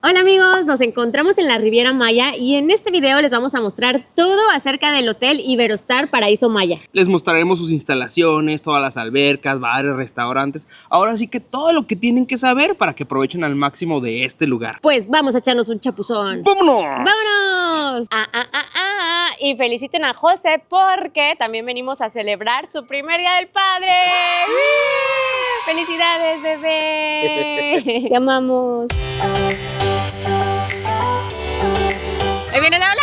Hola amigos, nos encontramos en la Riviera Maya y en este video les vamos a mostrar todo acerca del Hotel Iberostar Paraíso Maya. Les mostraremos sus instalaciones, todas las albercas, bares, restaurantes. Ahora sí que todo lo que tienen que saber para que aprovechen al máximo de este lugar. Pues vamos a echarnos un chapuzón. ¡Vámonos! ¡Vámonos! Y feliciten a José porque también venimos a celebrar su primer Día del Padre. ¡Felicidades, bebé! Te amamos. ¡Ahí viene la ola!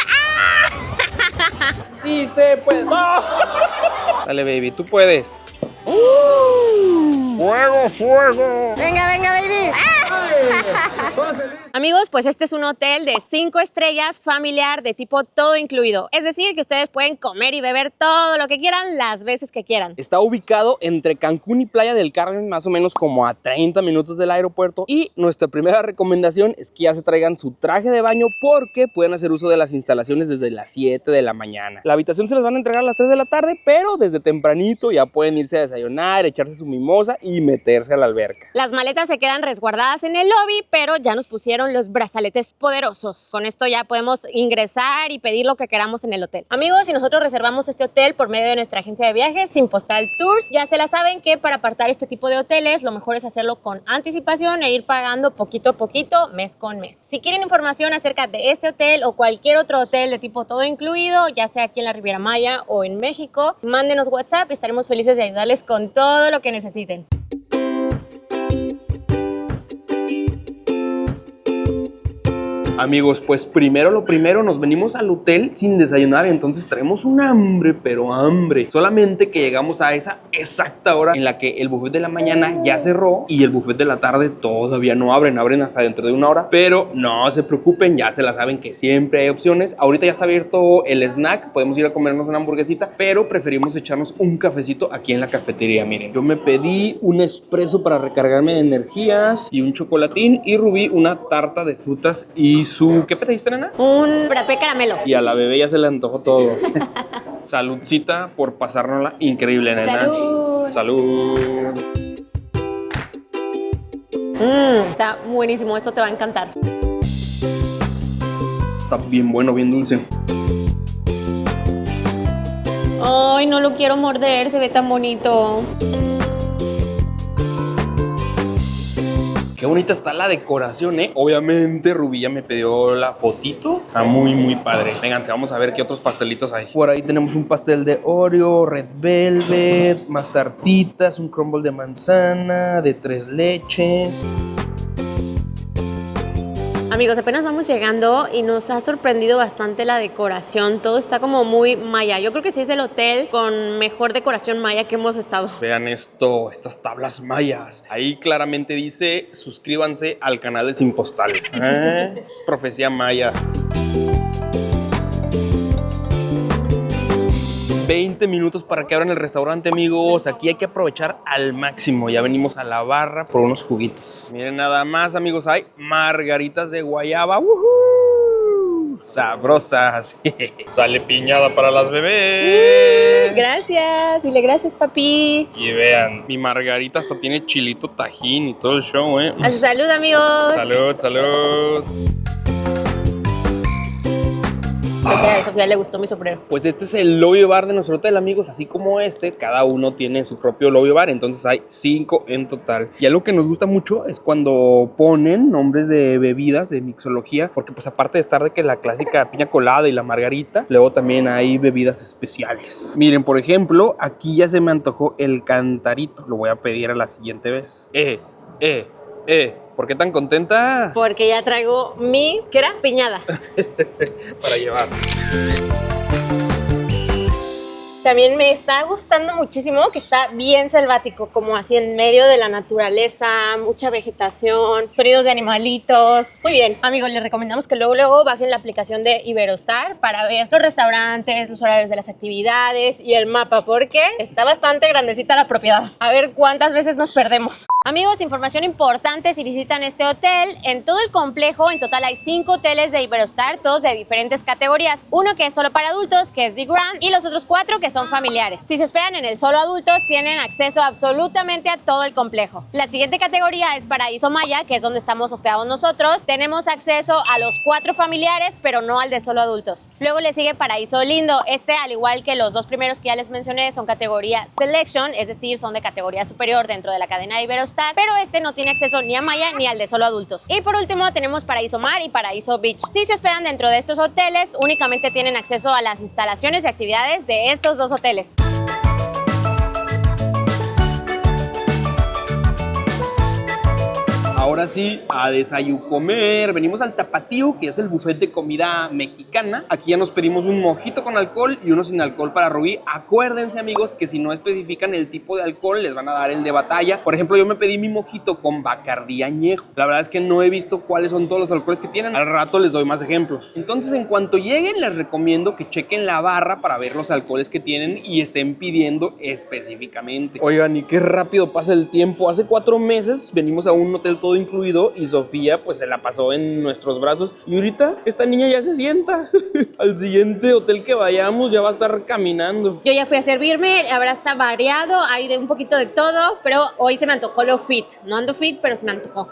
¡Ah! ¡Sí se puede! ¡No! Dale, baby, tú puedes. ¡Fuego, fuego! ¡Venga, venga, baby! ¡Ah! Amigos, pues este es un hotel de 5 estrellas familiar de tipo todo incluido. Es decir, que ustedes pueden comer y beber todo lo que quieran las veces que quieran. Está ubicado entre Cancún y Playa del Carmen, más o menos como a 30 minutos del aeropuerto. Y nuestra primera recomendación es que ya se traigan su traje de baño porque pueden hacer uso de las instalaciones desde las 7 de la mañana. La habitación se les van a entregar a las 3 de la tarde, pero desde tempranito ya pueden irse a desayunar, echarse su mimosa y meterse a la alberca. Las maletas se quedan resguardadas en el lobby, pero ya nos pusieron los brazaletes poderosos. Con esto ya podemos ingresar y pedir lo que queramos en el hotel. Amigos, si nosotros reservamos este hotel por medio de nuestra agencia de viajes, Simpostal Tours, ya se la saben que para apartar este tipo de hoteles, lo mejor es hacerlo con anticipación e ir pagando poquito a poquito, mes con mes. Si quieren información acerca de este hotel o cualquier otro hotel de tipo todo incluido, ya sea aquí en la Riviera Maya o en México, mándenos WhatsApp y estaremos felices de ayudarles con todo lo que necesiten. Amigos, pues primero lo primero, nos venimos al hotel sin desayunar, entonces traemos un hambre, pero hambre. Solamente que llegamos a esa exacta hora en la que el buffet de la mañana ya cerró y el buffet de la tarde todavía no abren hasta dentro de una hora. Pero no se preocupen, ya se la saben que siempre hay opciones. Ahorita ya está abierto el snack, podemos ir a comernos una hamburguesita, pero preferimos echarnos un cafecito aquí en la cafetería. Miren, yo me pedí un espresso para recargarme de energías y un chocolatín, y Rubí una tarta de frutas y ¿qué pediste, nena? Un frappé caramelo. Y a la bebé ya se le antojó todo. Saludcita por pasárnosla increíble, nena. ¡Salud! ¡Salud! Está buenísimo, esto te va a encantar. Está bien bueno, bien dulce. Ay, no lo quiero morder, se ve tan bonito. Qué bonita está la decoración, ¿eh? Obviamente Rubí ya me pidió la fotito. Está muy, muy padre. Vénganse, vamos a ver qué otros pastelitos hay. Por ahí tenemos un pastel de Oreo, Red Velvet, más tartitas, un crumble de manzana, de 3 leches. Amigos, apenas vamos llegando y nos ha sorprendido bastante la decoración. Todo está como muy maya. Yo creo que sí es el hotel con mejor decoración maya que hemos estado. Vean esto, estas tablas mayas. Ahí claramente dice, suscríbanse al canal de Simpostal. Es profecía maya. 20 minutos para que abran el restaurante, amigos. Aquí hay que aprovechar al máximo. Ya venimos a la barra por unos juguitos. Miren nada más, amigos, hay margaritas de guayaba. ¡Woohoo! Sabrosas. Sale piñada para las bebés. Gracias. Dile gracias, papi. Y vean, mi margarita hasta tiene chilito tajín y todo el show, ¿eh? A su salud, amigos. Salud, salud. A Sofía le gustó mi sombrero. Pues este es el lobby bar de nuestro hotel, amigos. Así como este, cada uno tiene su propio lobby bar. Entonces hay 5 en total. Y algo que nos gusta mucho es cuando ponen nombres de bebidas, de mixología. Porque pues aparte de estar de que la clásica piña colada y la margarita, luego también hay bebidas especiales. Miren, por ejemplo, aquí ya se me antojó el cantarito. Lo voy a pedir a la siguiente vez. ¿Por qué tan contenta? Porque ya traigo mi, ¿qué era? Piñada. Para llevar. También me está gustando muchísimo que está bien selvático, como así en medio de la naturaleza, mucha vegetación, sonidos de animalitos. Muy bien, amigos, les recomendamos que luego bajen la aplicación de Iberostar para ver los restaurantes, los horarios de las actividades y el mapa, porque está bastante grandecita la propiedad. A ver cuántas veces nos perdemos. Amigos, información importante si visitan este hotel. En todo el complejo, en total hay 5 hoteles de Iberostar, todos de diferentes categorías. Uno que es solo para adultos, que es The Grand, y los otros 4 que son son familiares. Si se hospedan en el solo adultos, tienen acceso absolutamente a todo el complejo. La siguiente categoría es Paraíso Maya, que es donde estamos hospedados nosotros. Tenemos acceso a los 4 familiares, pero no al de solo adultos. Luego le sigue Paraíso Lindo. Este, al igual que los 2 primeros que ya les mencioné, son categoría Selection, es decir, son de categoría superior dentro de la cadena de Iberostar, pero este no tiene acceso ni a Maya ni al de solo adultos. Y por último tenemos Paraíso Mar y Paraíso Beach. Si se hospedan dentro de estos hoteles, únicamente tienen acceso a las instalaciones y actividades de estos 2 hoteles. Ahora sí, a desayucomer. Venimos al Tapatío, que es el buffet de comida mexicana. Aquí ya nos pedimos un mojito con alcohol y uno sin alcohol para Rubí. Acuérdense, amigos, que si no especifican el tipo de alcohol, les van a dar el de batalla. Por ejemplo, yo me pedí mi mojito con Bacardí añejo. La verdad es que no he visto cuáles son todos los alcoholes que tienen. Al rato les doy más ejemplos. Entonces, en cuanto lleguen, les recomiendo que chequen la barra para ver los alcoholes que tienen y estén pidiendo específicamente. Oigan, y qué rápido pasa el tiempo. Hace 4 meses venimos a un hotel todo incluido y Sofía pues se la pasó en nuestros brazos y ahorita esta niña ya se sienta. Al siguiente hotel que vayamos ya va a estar caminando. Yo ya fui a servirme, la verdad está variado, hay de un poquito de todo, pero hoy se me antojó lo fit. No ando fit, pero se me antojó.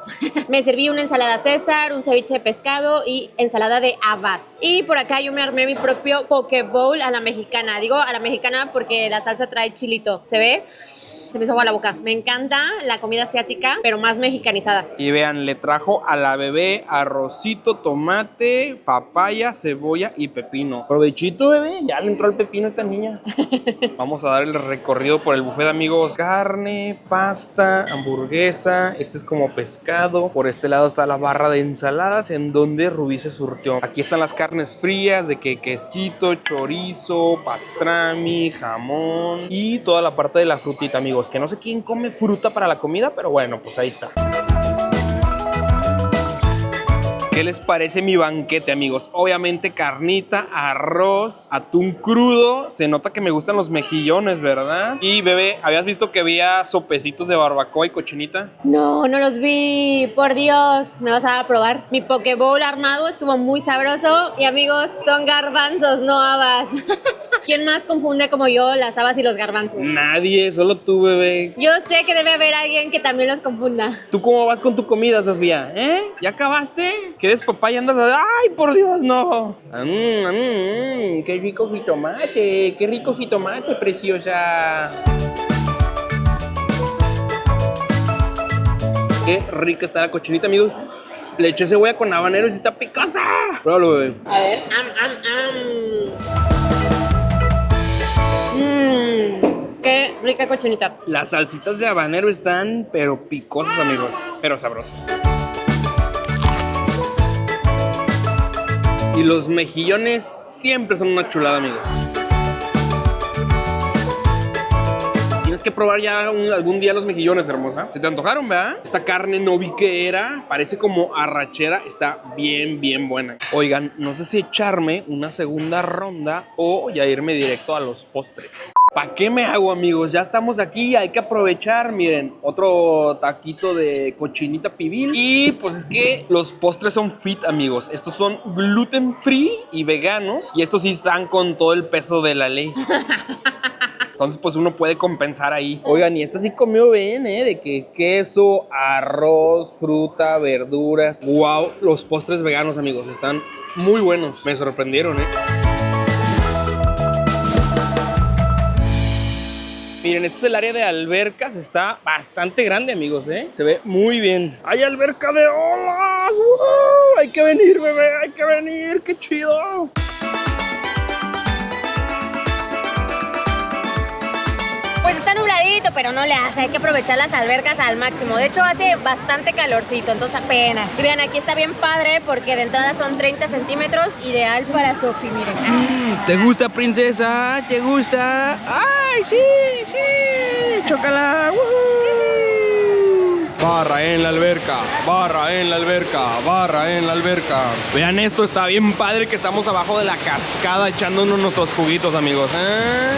Me serví una ensalada César, un ceviche de pescado y ensalada de habas. Y por acá yo me armé mi propio poke bowl a la mexicana. Digo a la mexicana porque la salsa trae chilito. ¿Se ve? Se me hizo agua la boca. Me encanta la comida asiática, pero más mexicanizada. Y vean, le trajo a la bebé arrocito, tomate, papaya, cebolla y pepino. Provechito, bebé. Ya le entró el pepino a esta niña. Vamos a dar el recorrido por el buffet, amigos. Carne, pasta, hamburguesa. Este es como pescado. Por este lado está la barra de ensaladas en donde Rubí se surtió. Aquí están las carnes frías de quesito, chorizo, pastrami, jamón y toda la parte de la frutita, amigos. Que no sé quién come fruta para la comida, pero bueno, pues ahí está. ¿Qué les parece mi banquete, amigos? Obviamente carnita, arroz, atún crudo. Se nota que me gustan los mejillones, ¿verdad? Y bebé, ¿habías visto que había sopecitos de barbacoa y cochinita? No, no los vi. Por Dios, me vas a dar a probar. Mi poke bowl armado estuvo muy sabroso. Y amigos, son garbanzos, no habas. ¿Quién más confunde como yo las habas y los garbanzos? Nadie, solo tú, bebé. Yo sé que debe haber alguien que también los confunda. ¿Tú cómo vas con tu comida, Sofía? ¿Ya acabaste? ¿Qué despapaya andas a... ¡Ay, por Dios, no! ¡Qué rico jitomate! ¡Qué rico jitomate, preciosa! Qué rica está la cochinita, amigos. Le eché cebolla con habanero y sí está picosa. Pruébalo, bebé. A ver. Qué rica cochinita. Las salsitas de habanero están, pero picosas, amigos. Pero sabrosas. Y los mejillones siempre son una chulada, amigos. Tienes que probar ya algún día los mejillones, hermosa. ¿Se te antojaron, verdad? Esta carne no vi qué era. Parece como arrachera. Está bien, bien buena. Oigan, no sé si echarme una segunda ronda o ya irme directo a los postres. ¿Para qué me hago, amigos? Ya estamos aquí, hay que aprovechar. Miren, otro taquito de cochinita pibil. Y pues es que los postres son fit, amigos. Estos son gluten free y veganos. Y estos sí están con todo el peso de la ley. Entonces, pues uno puede compensar ahí. Oigan, y esta sí comió bien, de que queso, arroz, fruta, verduras. Wow, los postres veganos, amigos, están muy buenos. Me sorprendieron, Miren, este es el área de albercas. Está bastante grande, amigos, Se ve muy bien. ¡Hay alberca de olas! ¡Wow! ¡Hay que venir, bebé! ¡Hay que venir! ¡Qué chido! Pues está nubladito, pero no le hace. Hay que aprovechar las albercas al máximo. De hecho, hace bastante calorcito, entonces apenas. Y vean, aquí está bien padre porque de entrada son 30 centímetros. Ideal para Sofi, miren. ¿Te gusta, princesa? ¿Te gusta? ¡Ay, sí! ¡Sí! ¡Chócala! ¡Woohoo! Barra en la alberca, barra en la alberca, barra en la alberca. Vean esto, está bien padre que estamos abajo de la cascada echándonos nuestros juguitos, amigos.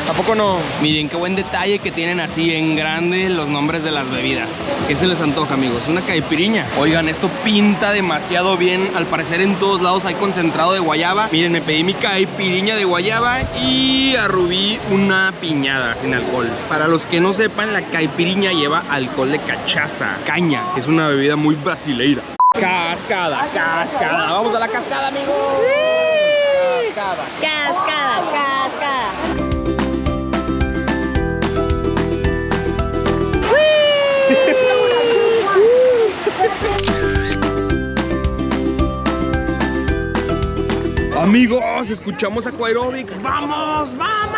¿A poco no? Miren qué buen detalle que tienen así en grande los nombres de las bebidas. ¿Qué se les antoja, amigos? Una caipiriña. Oigan, esto pinta demasiado bien. Al parecer en todos lados hay concentrado de guayaba. Miren, me pedí mi caipiriña de guayaba y a Rubí una piñada sin alcohol. Para los que no sepan, la caipiriña lleva alcohol de cachaza, caña. Es una bebida muy brasileira. Cascada, cascada. Vamos a la cascada, amigos. Cascada. Cascada, cascada. Amigos, escuchamos Aquarobics. ¡Vamos, vamos!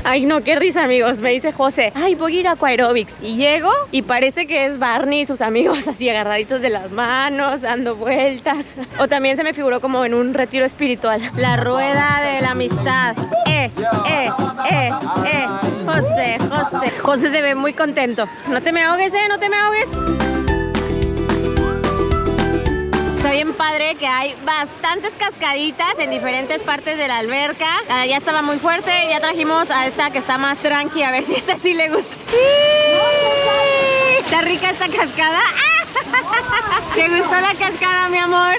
Ay, no, qué risa, amigos. Me dice José, ay, voy a ir a Aquarobics. Y llego y parece que es Barney y sus amigos así agarraditos de las manos, dando vueltas. O también se me figuró como en un retiro espiritual. La rueda de la amistad. José, José. José se ve muy contento. No te me ahogues, no te me ahogues. Está bien padre que hay bastantes cascaditas en diferentes partes de la alberca. Ya estaba muy fuerte, ya trajimos a esta que está más tranqui, a ver si esta sí le gusta. ¿Está rica esta cascada? ¿Te gustó la cascada, mi amor?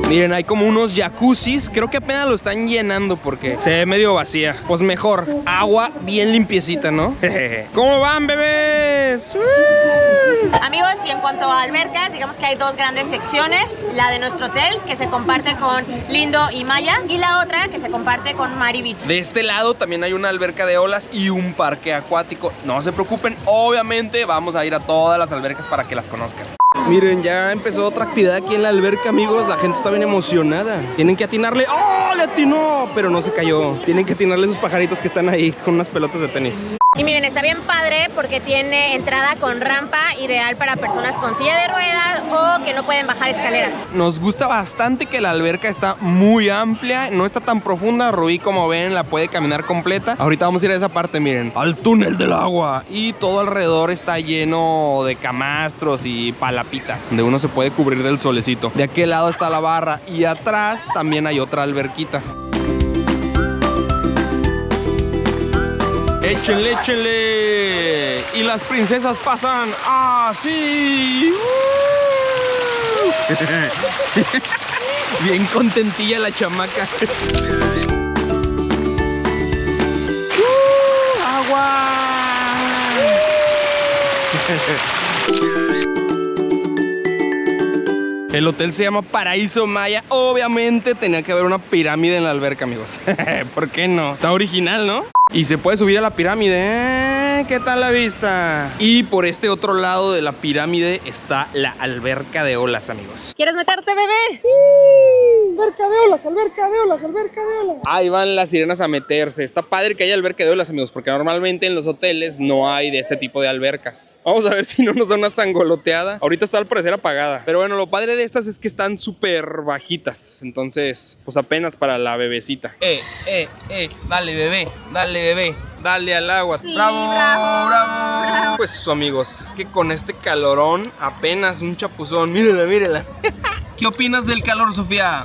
Miren, hay como unos jacuzzis. Creo que apenas lo están llenando porque se ve medio vacía. Pues mejor, agua bien limpiecita, ¿no? ¿Cómo van, bebés? Amigos, y en cuanto a albercas, digamos que hay dos grandes secciones. La de nuestro hotel, que se comparte con Lindo y Maya, y la otra que se comparte con Mari Beach. De este lado también hay una alberca de olas y un parque acuático. No se preocupen, obviamente vamos a ir a todas las albercas para que las conozcan. Miren, ya empezó otra actividad aquí en la alberca, amigos. La gente está bien emocionada. Tienen que atinarle. ¡Oh, le atinó! Pero no se cayó. Tienen que atinarle a esos pajaritos que están ahí con unas pelotas de tenis. Y miren, está bien padre porque tiene entrada con rampa, ideal para personas con silla de ruedas o que no pueden bajar escaleras. Nos gusta bastante que la alberca está muy amplia, no está tan profunda. Rubí, como ven, la puede caminar completa. Ahorita vamos a ir a esa parte, miren, al túnel del agua. Y todo alrededor está lleno de camastros y palapitas, donde uno se puede cubrir del solecito. De aquel lado está la barra y atrás también hay otra alberquita. Échenle, échenle. Y las princesas pasan así. Bien contentilla la chamaca. ¡Agua! El hotel se llama Paraíso Maya. Obviamente tenía que haber una pirámide en la alberca, amigos. ¿Por qué no? Está original, ¿no? Y se puede subir a la pirámide. ¿Qué tal la vista? Y por este otro lado de la pirámide está la alberca de olas, amigos. ¿Quieres meterte, bebé? Alberca de olas, alberca de olas, alberca de olas. Ahí van las sirenas a meterse. Está padre que haya alberca de olas, amigos, porque normalmente en los hoteles no hay de este tipo de albercas. Vamos a ver si no nos da una sangoloteada. Ahorita está al parecer apagada. Pero bueno, lo padre de estas es que están súper bajitas. Entonces, pues apenas para la bebecita. Dale, bebé, dale, bebé. Dale al agua. Sí, bravo, bravo, bravo. bravo. Pues amigos, es que con este calorón apenas un chapuzón. Mírenla, mírenla. ¿Qué opinas del calor, Sofía?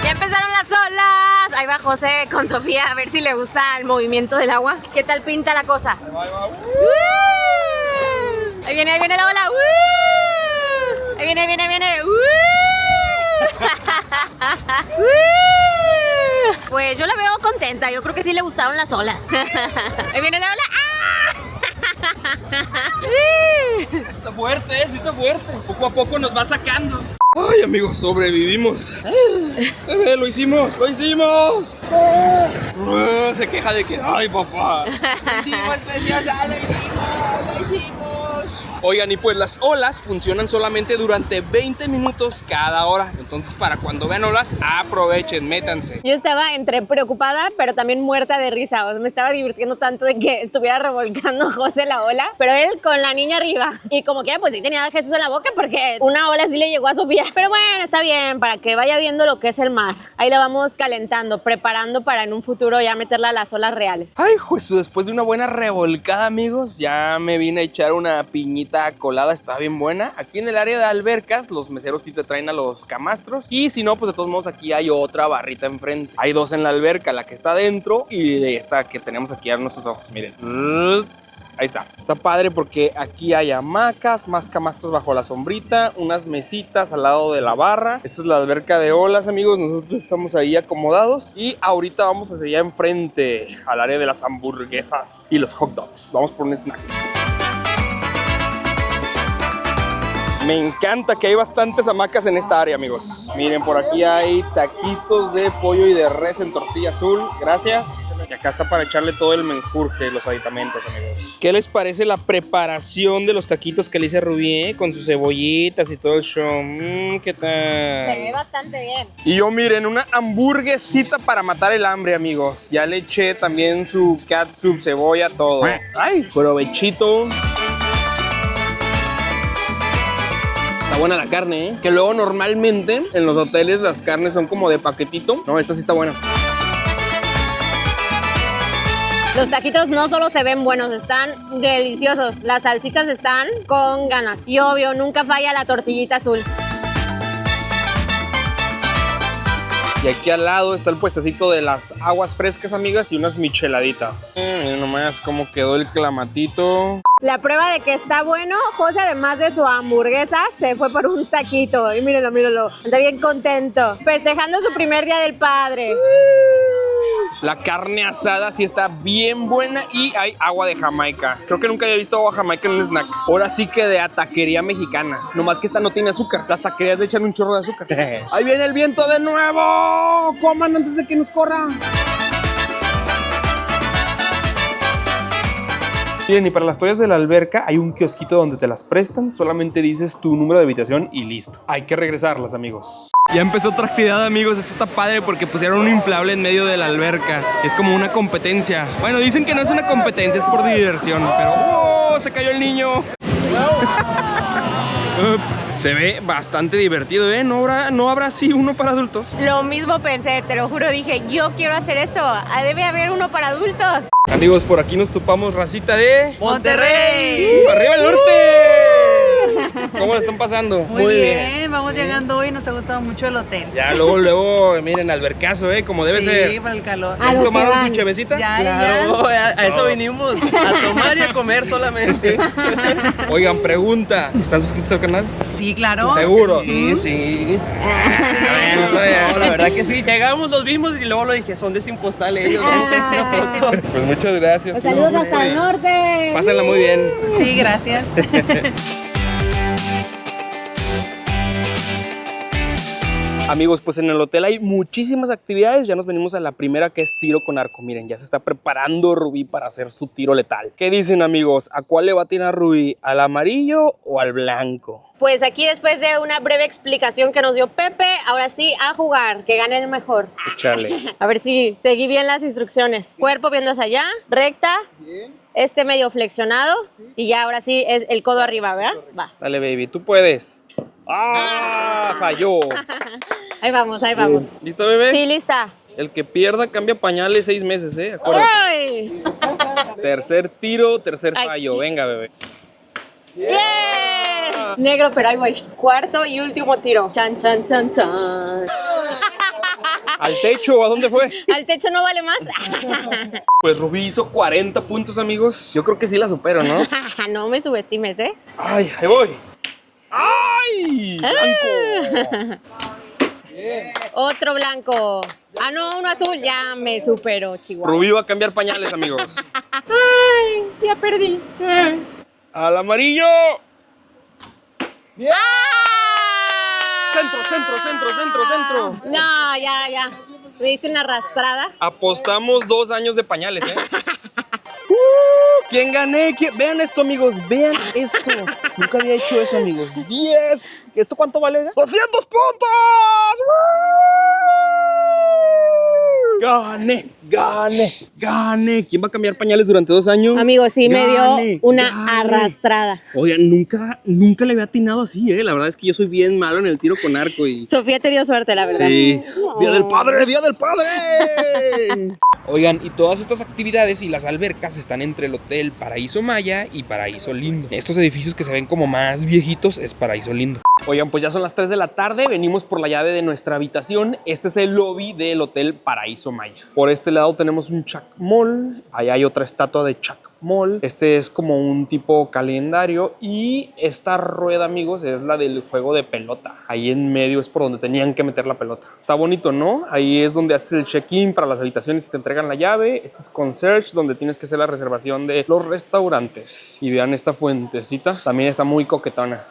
Ya empezaron las olas. Ahí va José con Sofía a ver si le gusta el movimiento del agua. ¿Qué tal pinta la cosa? Ahí viene la ola. Ahí viene, viene, viene. Pues yo la veo contenta. Yo creo que sí le gustaron las olas. Ahí viene la ola. Está fuerte, sí está fuerte. Poco a poco nos va sacando. Ay, amigos, sobrevivimos. Lo hicimos, lo hicimos. Se queja de que, ay, papá. Lo hicimos, preciosa, lo hicimos. Oigan, y pues las olas funcionan solamente durante 20 minutos cada hora. Entonces, para cuando vean olas, aprovechen, métanse. Yo estaba entre preocupada, pero también muerta de risa. O sea, me estaba divirtiendo tanto de que estuviera revolcando José la ola, pero él con la niña arriba. Y como quiera, pues sí tenía a Jesús en la boca porque una ola sí le llegó a Sofía. Pero bueno, está bien, para que vaya viendo lo que es el mar. Ahí la vamos calentando, preparando para en un futuro ya meterla a las olas reales. Ay, Jesús, después de una buena revolcada, amigos, ya me vine a echar una piñita colada, está bien buena. Aquí en el área de albercas, los meseros sí te traen a los camastros. Y si no, pues de todos modos aquí hay otra barrita enfrente. Hay dos en la alberca, la que está adentro y esta que tenemos aquí a nuestros ojos, miren. Ahí está. Está padre porque aquí hay hamacas, más camastros bajo la sombrita, unas mesitas al lado de la barra. Esta es la alberca de olas, amigos. Nosotros estamos ahí acomodados. Y ahorita vamos hacia allá enfrente, al área de las hamburguesas y los hot dogs. Vamos por un snack. Me encanta que hay bastantes hamacas en esta área, amigos. Miren, por aquí hay taquitos de pollo y de res en tortilla azul. Gracias. Y acá está para echarle todo el menjurje, los aditamentos, amigos. ¿Qué les parece la preparación de los taquitos que le hice a Rubí, con sus cebollitas y todo el show? ¿Qué tal? Se ve bastante bien. Y yo, miren, una hamburguesita para matar el hambre, amigos. Ya le eché también su catsup, cebolla, todo. ¡Ay! Provechito. Está buena la carne, ¿eh? Que luego normalmente en los hoteles las carnes son como de paquetito. No, esta sí está buena. Los taquitos no solo se ven buenos, están deliciosos. Las salsitas están con ganas. Y obvio, nunca falla la tortillita azul. Y aquí al lado está el puestecito de las aguas frescas, amigas, y unas micheladitas. Miren nomás cómo quedó el clamatito. La prueba de que está bueno, José, además de su hamburguesa, se fue por un taquito. Y mírenlo, mírenlo. Está bien contento. Festejando su primer día del padre. La carne asada sí está bien buena y hay agua de Jamaica. Creo que nunca había visto agua Jamaica en un snack. Ahora sí que de a taquería mexicana. Nomás que esta no tiene azúcar. Las taquerías le echan un chorro de azúcar. ¡Ahí viene el viento de nuevo! ¡Coman antes de que nos corra! Miren, y para las toallas de la alberca hay un kiosquito donde te las prestan. Solamente dices tu número de habitación y listo. Hay que regresarlas, amigos. Ya empezó otra actividad, amigos. Esto está padre porque pusieron un inflable en medio de la alberca. Es como una competencia. Bueno, dicen que no es una competencia, es por diversión. Pero ¡oh! Se cayó el niño. Ups. Se ve bastante divertido, ¿eh? No habrá así uno para adultos. Lo mismo pensé, te lo juro, dije, yo quiero hacer eso. Debe haber uno para adultos. Amigos, por aquí nos topamos racita de ¡Monterrey! ¡Arriba el norte! ¿Cómo lo están pasando? Muy bien, vamos llegando hoy, nos ha gustado mucho el hotel. Ya, luego, miren, albercazo, como debe ser. Sí, para el calor. A ¿Ya lo que tomaron van. su chevecita? Ya, Claro, ya. a eso venimos, a tomar y a comer solamente. Oigan, pregunta, ¿están suscritos al canal? Sí, claro. ¿Seguro? Sí, sí. No, la verdad que sí. Llegamos, los vimos y luego lo dije, son de Sin Postal ellos. ¿No? Pues muchas gracias. Pues saludos hasta el norte. Pásenla muy bien. Sí, gracias. Amigos, pues en el hotel hay muchísimas actividades. Ya nos venimos a la primera, que es tiro con arco. Miren, ya se está preparando Rubí para hacer su tiro letal. ¿Qué dicen, amigos? ¿A cuál le va a tirar Rubí? ¿Al amarillo o al blanco? Pues aquí, después de una breve explicación que nos dio Pepe, ahora sí, a jugar, que gane el mejor. Échale. A ver si seguí bien las instrucciones. Cuerpo viendo hacia allá, recta, este medio flexionado, y ya ahora sí es el codo arriba, ¿verdad? Va. Dale, baby, tú puedes. ¡Ah! Falló. Ahí vamos, ahí vamos. ¿Listo, bebé? Sí, lista. El que pierda cambia pañales 6 meses, acuérdate. ¡Ay! Tercer tiro, tercer Ay. fallo. Venga, bebé. ¡Yeah! Negro, pero ahí voy. Cuarto y último tiro. Chan, chan, chan, chan. ¿Al techo o a dónde fue? ¿Al techo no vale más? Pues Rubí hizo 40 puntos, amigos. Yo creo que sí la supero, ¿no? No me subestimes, ¿eh? ¡Ay, ahí voy! ¡Ay! ¡Blanco! Otro blanco. Ah, no, uno azul. Ya me supero, Chihuahua. Rubí va a cambiar pañales, amigos. Ay, ya perdí. ¡Al amarillo! ¡Ah! ¡Centro, centro, centro, centro, centro! No, ya. Me diste una arrastrada. Apostamos 2 años de pañales, ¿eh? ¿Quién gané? Vean esto, amigos. Vean esto. Nunca había hecho eso, amigos. 10. ¿Esto cuánto vale? Oiga? ¡200 puntos! Gané. ¿Quién va a cambiar pañales durante 2 años? Amigo, sí me dio una arrastrada. Oigan, nunca le había atinado así, La verdad es que yo soy bien malo en el tiro con arco y... Sofía te dio suerte, la verdad. Sí. ¡Día del padre! ¡Día del padre! Oigan, y todas estas actividades y las albercas están entre el Hotel Paraíso Maya y Paraíso Lindo. Estos edificios que se ven como más viejitos es Paraíso Lindo. Oigan, pues ya son las 3 de la tarde, venimos por la llave de nuestra habitación. Este es el lobby del Hotel Paraíso Maya. Por este lado tenemos un chacmol, allá hay otra estatua de chacmol. Este es como un tipo calendario y esta rueda, amigos, es la del juego de pelota. Ahí en medio es por donde tenían que meter la pelota. Está bonito, ¿no? Ahí es donde haces el check-in para las habitaciones y te entregan la llave. Este es concierge, donde tienes que hacer la reservación de los restaurantes. Y vean esta fuentecita, también está muy coquetona.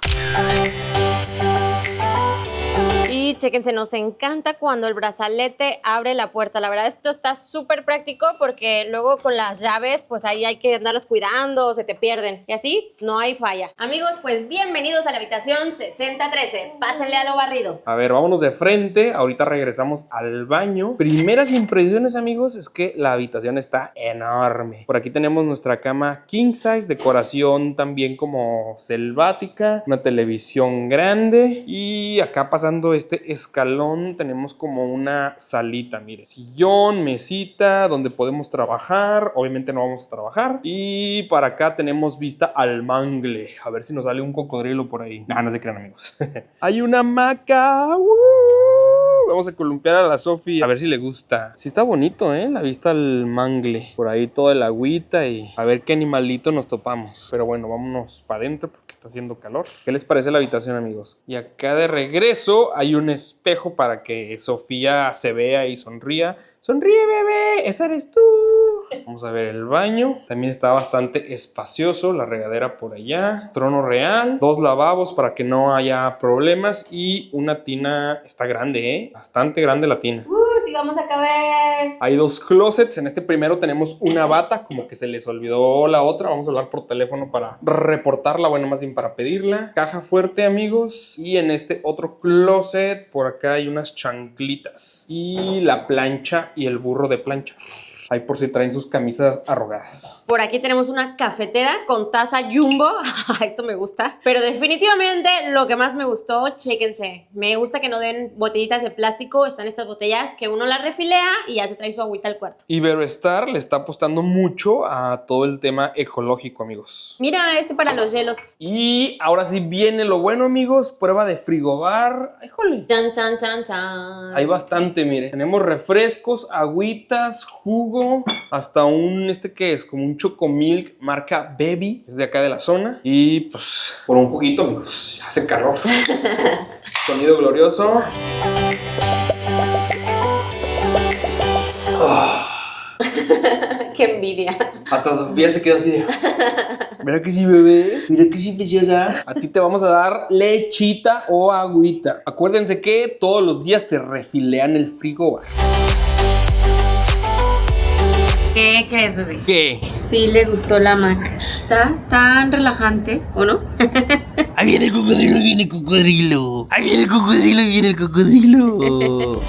Y chéquense, nos encanta cuando el brazalete abre la puerta. La verdad, esto está súper práctico porque luego con las llaves, pues ahí hay que andarlas cuidando, se te pierden. Y así no hay falla. Amigos, pues bienvenidos a la habitación 6013. Pásenle a lo barrido. A ver, vámonos de frente. Ahorita regresamos al baño. Primeras impresiones, amigos, es que la habitación está enorme. Por aquí tenemos nuestra cama king size, decoración también como selvática, una televisión grande y acá pasando este escalón tenemos como una salita, mire, sillón, mesita donde podemos trabajar. Obviamente no vamos a trabajar. Y para acá tenemos vista al mangle. A ver si nos sale un cocodrilo por ahí. No se crean, amigos. Hay una hamaca. Vamos a columpiar a la Sofi a ver si le gusta. Sí está bonito, la vista al mangle. Por ahí toda el agüita y a ver qué animalito nos topamos. Pero bueno, vámonos para adentro porque está haciendo calor. ¿Qué les parece la habitación, amigos? Y acá de regreso hay un espejo para que Sofía se vea y sonría. ¡Sonríe, bebé! ¡Esa eres tú! Vamos a ver el baño. También está bastante espacioso. La regadera por allá. Trono real. 2 lavabos para que no haya problemas. Y una tina. Está grande, Bastante grande la tina. Sí, vamos a caber. Hay 2 closets. En este primero tenemos una bata. Como que se les olvidó la otra. Vamos a hablar por teléfono para reportarla. Bueno, más bien para pedirla. Caja fuerte, amigos. Y en este otro closet, por acá hay unas chanclitas. Y la plancha y el burro de plancha. Ahí por si traen sus camisas arrugadas. Por aquí tenemos una cafetera con taza Jumbo. Esto me gusta. Pero definitivamente lo que más me gustó, chéquense. Me gusta que no den botellitas de plástico. Están estas botellas que uno las refilea y ya se trae su agüita al cuarto. Iberoestar le está apostando mucho a todo el tema ecológico, amigos. Mira, este para los hielos. Y ahora sí viene lo bueno, amigos. Prueba de frigobar. ¡Híjole! Chan, chan, chan, chan. Hay bastante, mire. Tenemos refrescos, agüitas, jugo, hasta un, que es como un chocomilk marca Baby, es de acá de la zona. Y pues por un poquito, amigos, hace calor. Sonido glorioso. Qué envidia. Hasta Sofía se quedó así de... Mira que sí, bebé. Mira que sí, preciosa. A ti te vamos a dar lechita o agüita. Acuérdense que todos los días te refilean el frigobar. ¿Qué crees, bebé? ¿Qué? Sí le gustó la hamaca. Está tan relajante, ¿o no? Ahí viene el cocodrilo, ahí viene el cocodrilo. Ahí viene el cocodrilo, ahí viene el cocodrilo.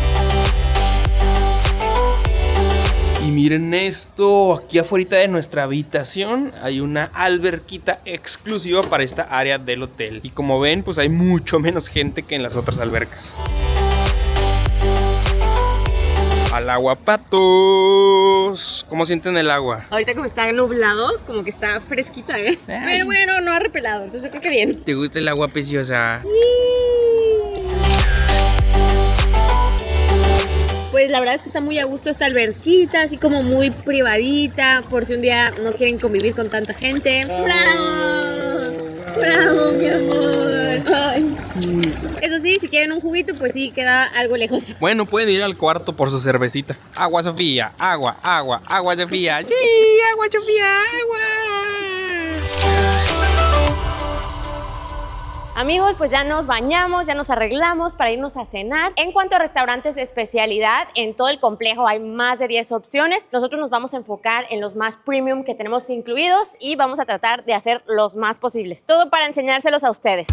Y miren esto, aquí afuera de nuestra habitación hay una alberquita exclusiva para esta área del hotel. Y como ven, pues hay mucho menos gente que en las otras albercas. Al agua, patos. ¿Cómo sienten el agua? Ahorita como está nublado, como que está fresquita, ¿eh? Ay. Pero bueno, no ha repelado, entonces yo creo que bien. ¿Te gusta el agua preciosa? Pues la verdad es que está muy a gusto esta alberquita, así como muy privadita, por si un día no quieren convivir con tanta gente. ¡Bravo! ¡Bravo, mi amor! Ay. Eso sí, si quieren un juguito, pues sí, queda algo lejos. Bueno, pueden ir al cuarto por su cervecita. Agua, Sofía. Agua, agua, agua, Sofía. Sí, agua, Sofía, agua. Amigos, pues ya nos bañamos, ya nos arreglamos para irnos a cenar. En cuanto a restaurantes de especialidad, en todo el complejo hay más de 10 opciones. Nosotros nos vamos a enfocar en los más premium que tenemos incluidos y vamos a tratar de hacer los más posibles. Todo para enseñárselos a ustedes.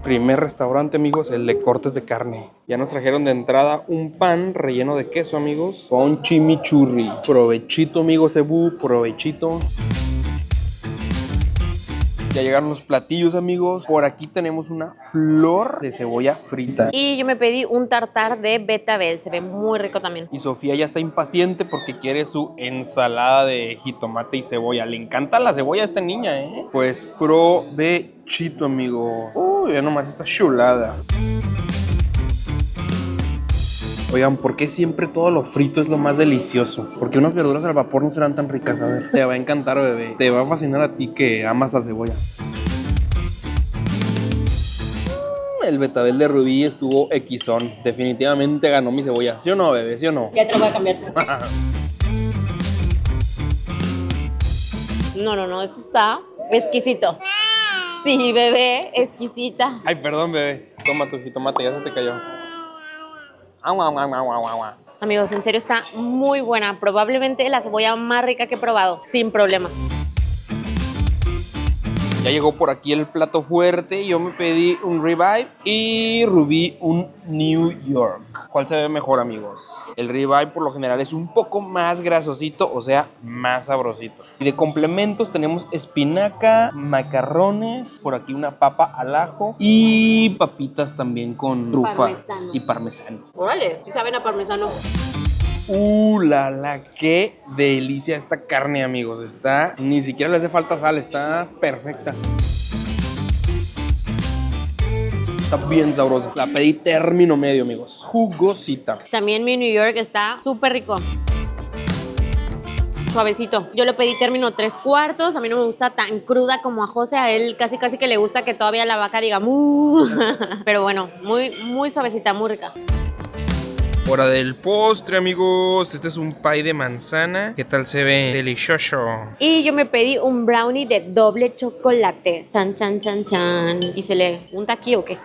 Primer restaurante, amigos, el de cortes de carne. Ya nos trajeron de entrada un pan relleno de queso, amigos, con chimichurri. Provechito, amigos, Ebu, provechito. Ya llegaron los platillos, amigos. Por aquí tenemos una flor de cebolla frita. Y yo me pedí un tartar de betabel, se ve muy rico también. Y Sofía ya está impaciente porque quiere su ensalada de jitomate y cebolla. Le encanta la cebolla a esta niña, ¿eh? Pues provechito, amigo. Ya nomás está chulada. Oigan, ¿por qué siempre todo lo frito es lo más delicioso? Porque unas verduras al vapor no serán tan ricas, a ver. Te va a encantar, bebé. Te va a fascinar a ti que amas la cebolla. El betabel de Rubí estuvo equisón. Definitivamente ganó mi cebolla. ¿Sí o no, bebé? ¿Sí o no? Ya te lo voy a cambiar. No, esto está exquisito. Sí, bebé, exquisita. Ay, perdón, bebé. Toma tu jitomate, ya se te cayó. Amigos, en serio está muy buena. Probablemente la cebolla más rica que he probado, sin problema. Ya llegó por aquí el plato fuerte. Yo me pedí un ribeye y Rubí un New York. ¿Cuál se ve mejor, amigos? El ribeye por lo general es un poco más grasosito, o sea, más sabrosito. Y de complementos tenemos espinaca, macarrones, por aquí una papa al ajo y papitas también con trufa Parmesano. y parmesano. Órale, sí saben a parmesano. La qué delicia esta carne, amigos. Está, ni siquiera le hace falta sal, está perfecta. Está bien sabrosa. La pedí término medio, amigos. Jugosita. También mi New York está súper rico. Suavecito. Yo lo pedí término 3/4. A mí no me gusta tan cruda como a José. A él casi que le gusta que todavía la vaca diga mu. Pero bueno, muy suavecita, muy rica. Hora del postre, amigos. Este es un pie de manzana. ¿Qué tal se ve? Delicioso. Y yo me pedí un brownie de doble chocolate. Chan, chan, chan, chan. ¿Y se le unta aquí o qué?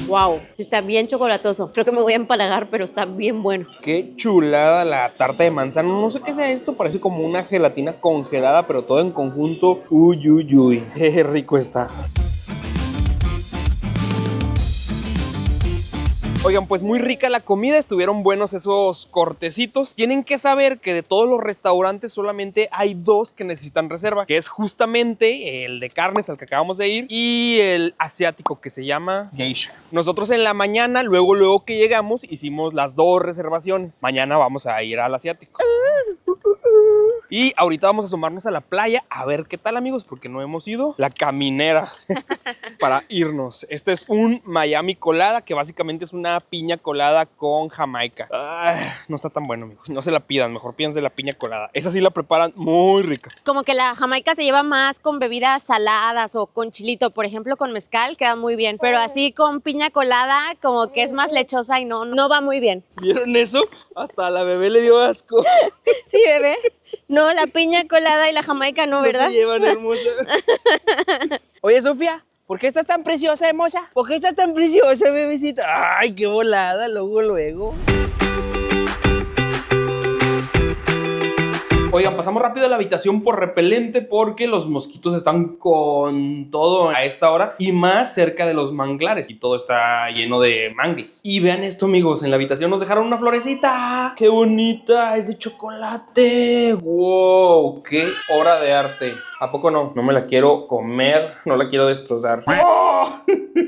Wow, está bien chocolatoso. Creo que me voy a empalagar, pero está bien bueno. Qué chulada la tarta de manzana. No sé qué sea esto. Parece como una gelatina congelada, pero todo en conjunto. Uy, uy, uy. Qué rico está. Oigan, pues muy rica la comida, estuvieron buenos esos cortecitos. Tienen que saber que de todos los restaurantes solamente hay 2 que necesitan reserva, que es justamente el de carnes al que acabamos de ir y el asiático que se llama Geisha. Nosotros en la mañana, luego que llegamos, hicimos las 2 reservaciones. Mañana vamos a ir al asiático. Y ahorita vamos a asomarnos a la playa a ver qué tal, amigos, porque no hemos ido. La caminera para irnos. Este es un Miami colada, que básicamente es una piña colada con Jamaica. No está tan bueno, amigos. No se la pidan, mejor pídanse la piña colada. Esa sí la preparan muy rica. Como que la Jamaica se lleva más con bebidas saladas o con chilito. Por ejemplo, con mezcal queda muy bien. Pero así con piña colada, como que es más lechosa y no va muy bien. ¿Vieron eso? Hasta a la bebé le dio asco. Sí, bebé. No, la piña colada y la Jamaica no, ¿verdad? No se llevan, hermosa. Oye, Sofía, ¿por qué estás tan preciosa, hermosa? ¿Por qué estás tan preciosa, bebecita? Ay, qué volada, luego. Oigan, pasamos rápido a la habitación por repelente porque los mosquitos están con todo a esta hora y más cerca de los manglares y todo está lleno de mangles. Y vean esto, amigos, en la habitación nos dejaron una florecita. ¡Qué bonita! Es de chocolate. ¡Wow! ¡Qué obra de arte! ¿A poco no? No me la quiero comer, no la quiero destrozar. ¡Oh!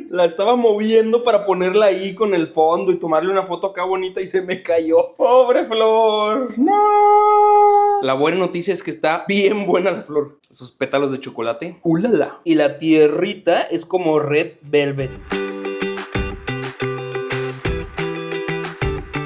La estaba moviendo para ponerla ahí con el fondo y tomarle una foto acá bonita y se me cayó. ¡Pobre flor! ¡No! La buena noticia es que está bien buena la flor. Esos pétalos de chocolate. ¡Ulala! Y la tierrita es como red velvet.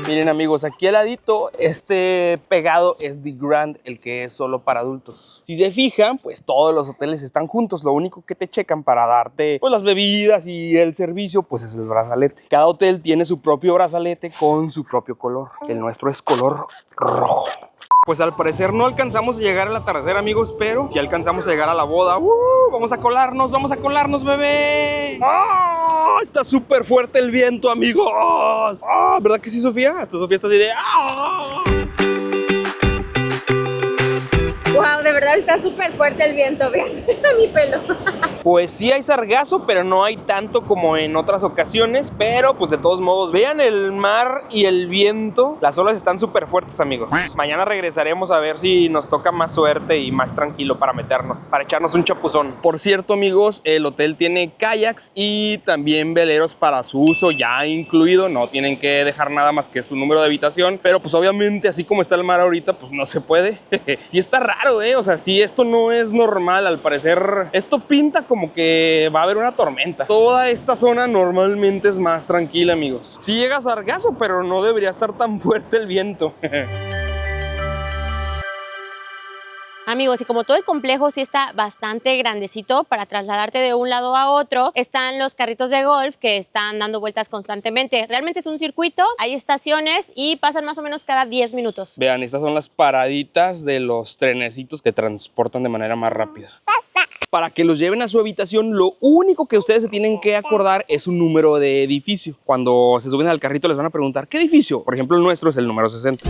Miren amigos, aquí al ladito, este pegado es The Grand, el que es solo para adultos. Si se fijan, pues todos los hoteles están juntos. Lo único que te checan para darte pues las bebidas y el servicio, pues es el brazalete. Cada hotel tiene su propio brazalete con su propio color. El nuestro es color rojo. Pues al parecer no alcanzamos a llegar al atardecer, amigos, pero sí alcanzamos a llegar a la boda. Vamos a colarnos, bebé. ¡Ah! Está súper fuerte el viento, amigos. ¡Ah! ¿Verdad que sí, Sofía? Hasta Sofía está así de... ¡Ah! Wow, de verdad está súper fuerte el viento, vean mi pelo. Pues sí hay sargazo, pero no hay tanto como en otras ocasiones. Pero pues de todos modos, vean el mar y el viento. Las olas están súper fuertes, amigos. Mañana regresaremos a ver si nos toca más suerte y más tranquilo para meternos, para echarnos un chapuzón. Por cierto, amigos, el hotel tiene kayaks y también veleros para su uso ya incluido. No tienen que dejar nada más que su número de habitación. Pero pues obviamente así como está el mar ahorita, pues no se puede. Sí está raro, o sea, sí, esto no es normal. Al parecer, esto pinta como que va a haber una tormenta. Toda esta zona normalmente es más tranquila, amigos. Sí llega sargazo, pero no debería estar tan fuerte el viento. Amigos, y como todo el complejo sí está bastante grandecito para trasladarte de un lado a otro, están los carritos de golf que están dando vueltas constantemente. Realmente es un circuito, hay estaciones y pasan más o menos cada 10 minutos. Vean, estas son las paraditas de los trenecitos que transportan de manera más rápida. Para que los lleven a su habitación, lo único que ustedes se tienen que acordar es un número de edificio. Cuando se suben al carrito les van a preguntar, ¿qué edificio? Por ejemplo, el nuestro es el número 60.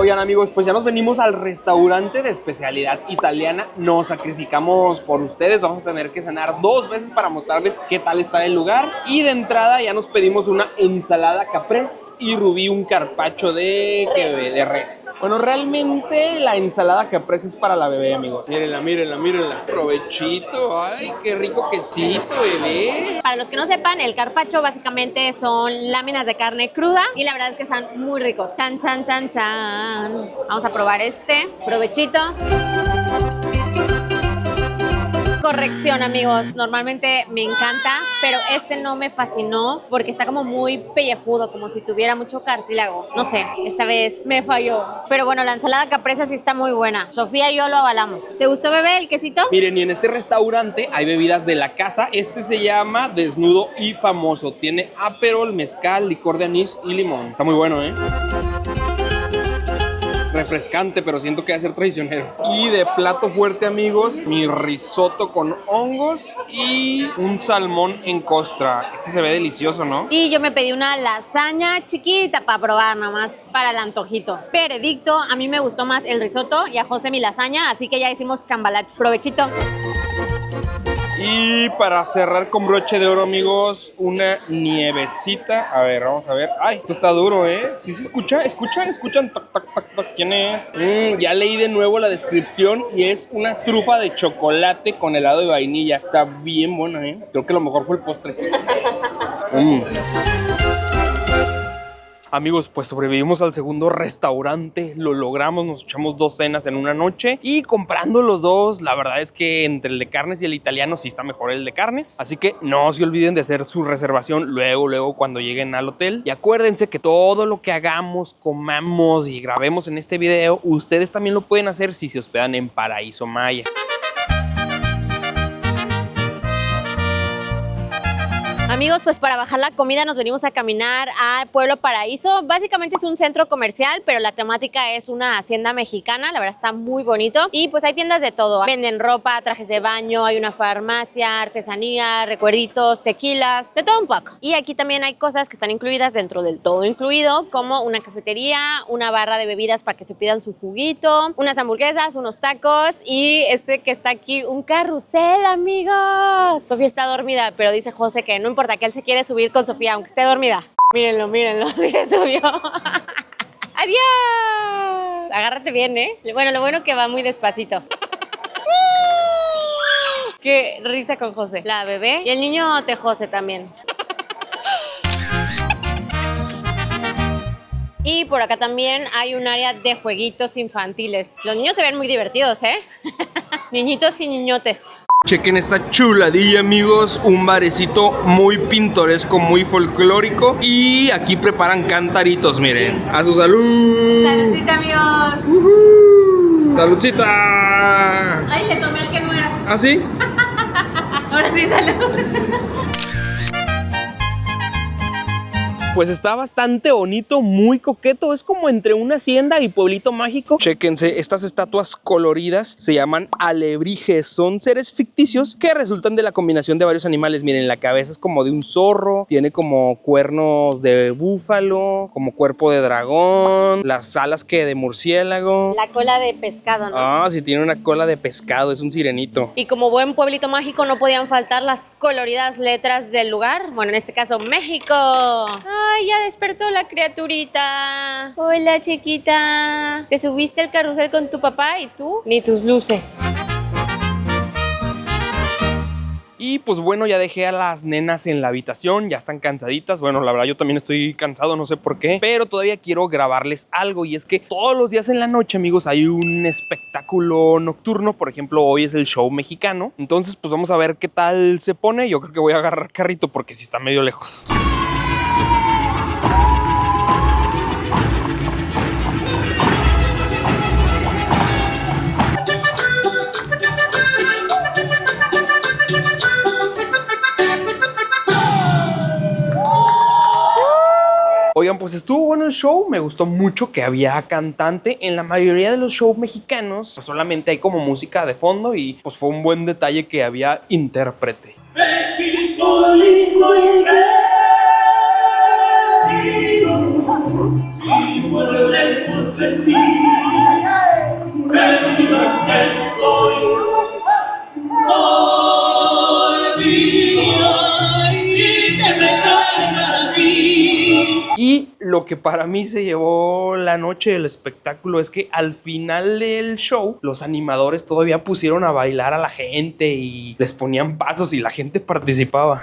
Oigan amigos, pues ya nos venimos al restaurante de especialidad italiana. Nos sacrificamos por ustedes. Vamos a tener que cenar 2 veces para mostrarles qué tal está el lugar. Y de entrada ya nos pedimos una ensalada caprese y Rubí un carpaccio de res. Bueno, realmente la ensalada caprese es para la bebé, amigos. Mírenla, mírenla, mírenla. Provechito. Ay, qué rico quesito, bebé. Para los que no sepan, el carpaccio básicamente son láminas de carne cruda y la verdad es que están muy ricos. Chan, chan, chan, chan. Vamos a probar este. Provechito. Corrección, amigos, normalmente me encanta, pero este no me fascinó porque está como muy pellejudo, como si tuviera mucho cartílago. No sé, esta vez me falló. Pero bueno, la ensalada caprese sí está muy buena. Sofía y yo lo avalamos. ¿Te gustó, bebé, el quesito? Miren, y en este restaurante hay bebidas de la casa. Este se llama Desnudo y Famoso. Tiene aperol, mezcal, licor de anís y limón. Está muy bueno, ¿eh? Refrescante, pero siento que va a ser traicionero. Y de plato fuerte, amigos, mi risotto con hongos y un salmón en costra. Este se ve delicioso, ¿no? Y yo me pedí una lasaña chiquita para probar, nada más para el antojito. Veredicto, a mí me gustó más el risotto y a José mi lasaña, así que ya hicimos cambalache. Provechito. Y para cerrar con broche de oro, amigos, una nievecita. A ver, vamos a ver. Ay, esto está duro, ¿eh? ¿Sí se escucha? ¿Escuchan? Toc, toc, toc, toc. ¿Quién es? Ya leí de nuevo la descripción y es una trufa de chocolate con helado de vainilla. Está bien buena, ¿eh? Creo que lo mejor fue el postre. Amigos, pues sobrevivimos al segundo restaurante, lo logramos, nos echamos 2 cenas en una noche y comprando los dos, la verdad es que entre el de carnes y el italiano sí está mejor el de carnes, así que no se olviden de hacer su reservación luego cuando lleguen al hotel y acuérdense que todo lo que hagamos, comamos y grabemos en este video, ustedes también lo pueden hacer si se hospedan en Paraíso Maya. Amigos, pues para bajar la comida nos venimos a caminar a Pueblo Paraíso. Básicamente es un centro comercial, pero la temática es una hacienda mexicana. La verdad está muy bonito. Y pues hay tiendas de todo. Venden ropa, trajes de baño, hay una farmacia, artesanía, recuerditos, tequilas, de todo un poco. Y aquí también hay cosas que están incluidas dentro del todo incluido, como una cafetería, una barra de bebidas para que se pidan su juguito, unas hamburguesas, unos tacos y este que está aquí, un carrusel, amigos. Sofía está dormida, pero dice José que no importa, que él se quiere subir con Sofía, aunque esté dormida. Mírenlo, sí se subió. ¡Adiós! Agárrate bien, ¿eh? Bueno, lo bueno que va muy despacito. Qué risa con José. La bebé y el niño José también. Y por acá también hay un área de jueguitos infantiles. Los niños se ven muy divertidos, ¿eh? Niñitos y niñotes. Chequen esta chuladilla, amigos. Un barecito muy pintoresco, muy folclórico. Y aquí preparan cantaritos, miren. A su salud. Saludcita, amigos. Saludcita. Ay, le tomé el que no era. ¿Ah, sí? Ahora sí, salud. Pues está bastante bonito, muy coqueto. Es como entre una hacienda y pueblito mágico. Chéquense, estas estatuas coloridas se llaman alebrijes. Son seres ficticios que resultan de la combinación de varios animales. Miren, la cabeza es como de un zorro, tiene como cuernos de búfalo, como cuerpo de dragón, las alas que de murciélago. La cola de pescado, ¿no? Ah, sí, tiene una cola de pescado, es un sirenito. Y como buen pueblito mágico no podían faltar las coloridas letras del lugar. Bueno, en este caso, México. Ay, ya despertó la criaturita. Hola, chiquita. ¿Te subiste al carrusel con tu papá y tú? Ni tus luces. Y pues bueno, ya dejé a las nenas en la habitación, ya están cansaditas. Bueno, la verdad yo también estoy cansado, no sé por qué, pero todavía quiero grabarles algo. Y es que todos los días en la noche, amigos, hay un espectáculo nocturno. Por ejemplo, hoy es el show mexicano. Entonces pues vamos a ver qué tal se pone. Yo creo que voy a agarrar carrito porque sí está medio lejos. Oigan, pues estuvo bueno el show, me gustó mucho que había cantante. En la mayoría de los shows mexicanos pues solamente hay como música de fondo y pues fue un buen detalle que había intérprete. México lindo y querido, si muy lejos de ti, perdida estoy, olvida y que me traiga a ti. Y lo que para mí se llevó la noche del espectáculo es que al final del show los animadores todavía pusieron a bailar a la gente y les ponían pasos y la gente participaba.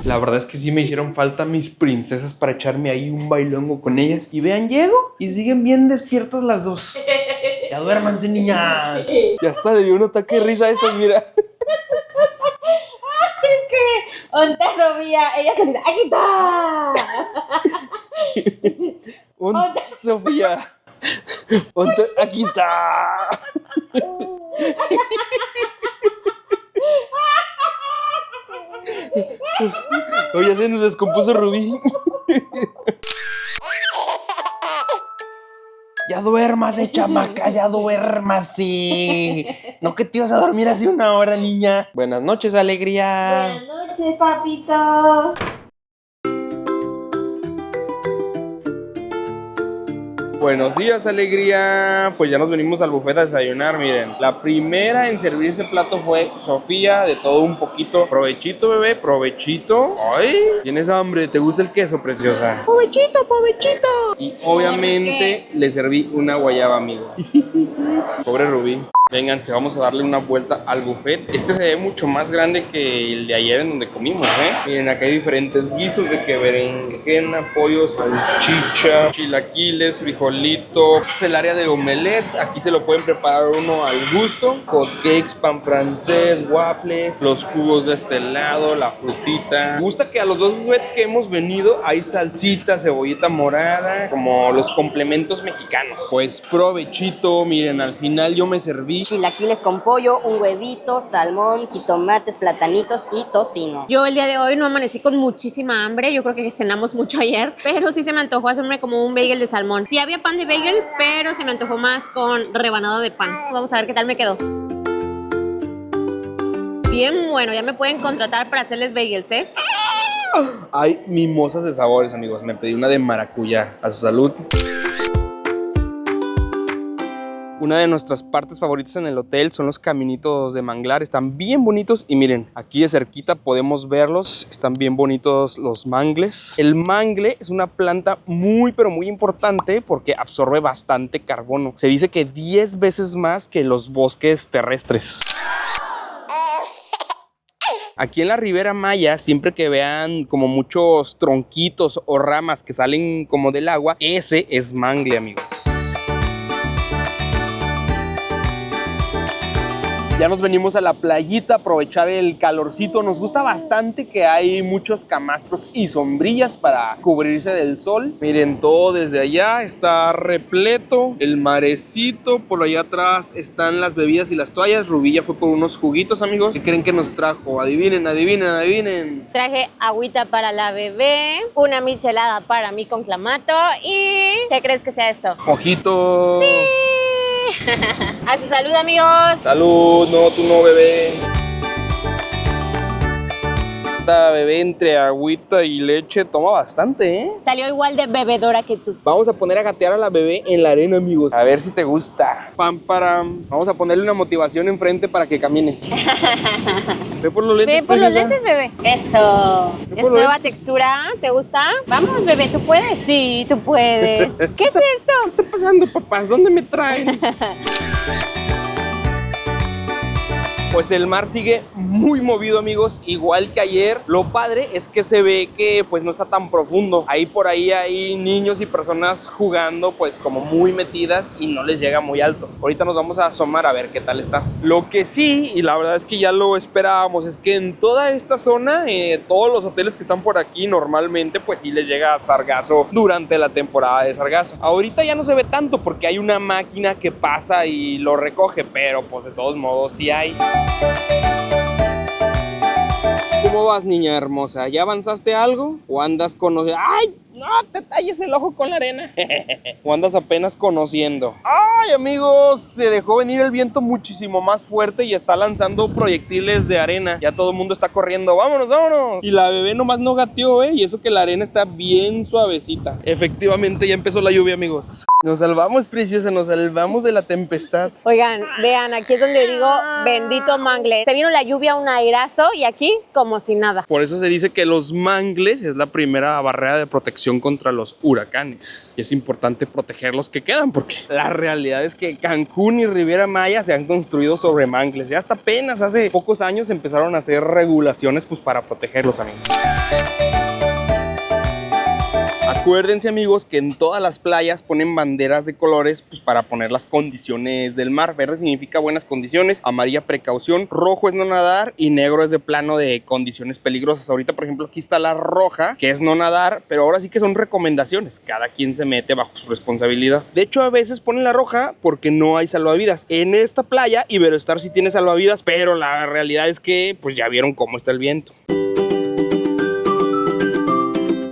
La verdad es que sí me hicieron falta mis princesas para echarme ahí un bailongo con ellas. Y vean, llego y siguen bien despiertas las dos. Ya duérmanse, niñas. Ya hasta le dio un ataque de risa a estas, mira. Es que, ¿onta Sofía? Ella solita. ¡Aquí está! ¿Onta, Sofía? ¿Onta? Aquí está. Oye, se nos descompuso Rubí. Ya duérmase, chamaca, ya duérmase. No que te ibas a dormir hace una hora, niña. Buenas noches, alegría. Buenas noches, papito. Buenos días, alegría. Pues ya nos venimos al buffet a desayunar, miren. La primera en servirse plato fue Sofía, de todo un poquito. Provechito, bebé, provechito. Ay, ¿tienes hambre? ¿Te gusta el queso, preciosa? Provechito, provechito. Y obviamente le serví una guayaba, amigo. Pobre Rubí. Vénganse, vamos a darle una vuelta al buffet. Este se ve mucho más grande que el de ayer en donde comimos, ¿eh? Miren, acá hay diferentes guisos de que berenjena, pollo, salchicha, chilaquiles, frijolito. Este es el área de omelets. Aquí se lo pueden preparar uno al gusto. Hot cakes, pan francés, waffles, los jugos de este lado, la frutita. Me gusta que a los dos buffets que hemos venido hay salsita, cebollita morada, como los complementos mexicanos. Pues provechito, miren, al final yo me serví chilaquiles con pollo, un huevito, salmón, jitomates, platanitos y tocino. Yo el día de hoy no amanecí con muchísima hambre. Yo creo que cenamos mucho ayer, pero sí se me antojó hacerme como un bagel de salmón. Sí había pan de bagel, pero se me antojó más con rebanado de pan. Vamos a ver qué tal me quedó. Bien bueno, ya me pueden contratar para hacerles bagels, ¿eh? Hay mimosas de sabores, amigos. Me pedí una de maracuyá. A su salud. Una de nuestras partes favoritas en el hotel son los caminitos de manglar. Están bien bonitos y miren, aquí de cerquita podemos verlos. Están bien bonitos los mangles. El mangle es una planta muy pero muy importante porque absorbe bastante carbono. Se dice que 10 veces más que los bosques terrestres. Aquí en la Ribera Maya, siempre que vean como muchos tronquitos o ramas que salen como del agua, ese es mangle, amigos. Ya nos venimos a la playita a aprovechar el calorcito. Nos gusta bastante que hay muchos camastros y sombrillas para cubrirse del sol. Miren, todo desde allá está repleto. El marecito, por allá atrás están las bebidas y las toallas. Rubí ya fue por unos juguitos, amigos. ¿Qué creen que nos trajo? Adivinen, adivinen, adivinen. Traje agüita para la bebé, una michelada para mí con clamato y... ¿qué crees que sea esto? Ojito. A su salud, amigos. Salud, no, tú no, bebé. Esta bebé entre agüita y leche toma bastante, ¿eh? Salió igual de bebedora que tú. Vamos a poner a gatear a la bebé en la arena, amigos. A ver si te gusta. Pam, param. Vamos a ponerle una motivación enfrente para que camine. Ve por los lentes, Ve por los preciosa. lentes, bebé. Eso. Ve Es por los nueva lentes. textura. ¿Te gusta? Vamos, bebé, ¿tú puedes? Sí, tú puedes. ¿Qué es esto? ¿Qué está pasando, papás? ¿Dónde me traen? Pues el mar sigue muy movido, amigos, igual que ayer. Lo padre es que se ve que pues no está tan profundo. Ahí por ahí hay niños y personas jugando pues como muy metidas y no les llega muy alto. Ahorita nos vamos a asomar a ver qué tal está. Lo que sí, y la verdad es que ya lo esperábamos, es que en toda esta zona, todos los hoteles que están por aquí normalmente pues sí les llega sargazo durante la temporada de sargazo. Ahorita ya no se ve tanto porque hay una máquina que pasa y lo recoge, pero pues de todos modos sí hay. ¿Cómo vas, niña hermosa? ¿Ya avanzaste algo? ¿O andas conociendo? ¡Ay! No te talles el ojo con la arena. ¿O andas apenas conociendo? ¡Ay, amigos! Se dejó venir el viento muchísimo más fuerte y está lanzando proyectiles de arena. Ya todo el mundo está corriendo. ¡Vámonos, vámonos! Y la bebé nomás no gateó, ¿eh? Y eso que la arena está bien suavecita. Efectivamente, ya empezó la lluvia, amigos. Nos salvamos, preciosa. Nos salvamos de la tempestad. Oigan, vean, aquí es donde digo bendito mangle. Se vino la lluvia, un airazo y aquí como si nada. Por eso se dice que los mangles es la primera barrera de protección contra los huracanes. Y es importante proteger los que quedan porque la realidad es que Cancún y Riviera Maya se han construido sobre mangles. Ya hasta apenas hace pocos años empezaron a hacer regulaciones pues para protegerlos, amigos. Acuérdense, amigos, que en todas las playas ponen banderas de colores pues para poner las condiciones del mar. Verde significa buenas condiciones, amarilla precaución, rojo es no nadar y negro es de plano de condiciones peligrosas. Ahorita, por ejemplo, aquí está la roja, que es no nadar, pero ahora sí que son recomendaciones. Cada quien se mete bajo su responsabilidad. De hecho, a veces ponen la roja porque no hay salvavidas. En esta playa, Iberoestar sí tiene salvavidas, pero la realidad es que pues ya vieron cómo está el viento.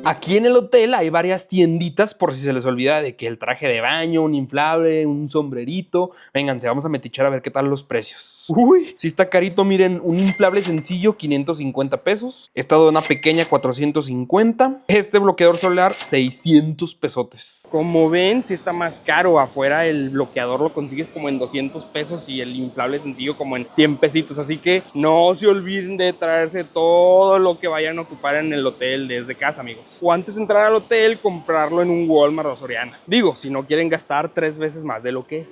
Aquí en el hotel hay varias tienditas por si se les olvida de que el traje de baño, un inflable, un sombrerito. Vénganse, vamos a metichar a ver qué tal los precios. Uy, sí está carito, miren, un inflable sencillo, 550 pesos. Esta dona pequeña, 450. Este bloqueador solar, 600 pesotes. Como ven, sí está más caro. Afuera el bloqueador lo consigues como en 200 pesos y el inflable sencillo como en 100 pesitos. Así que no se olviden de traerse todo lo que vayan a ocupar en el hotel desde casa, amigos. O antes de entrar al hotel, comprarlo en un Walmart o Soriana. Digo, si no quieren gastar 3 veces más de lo que es.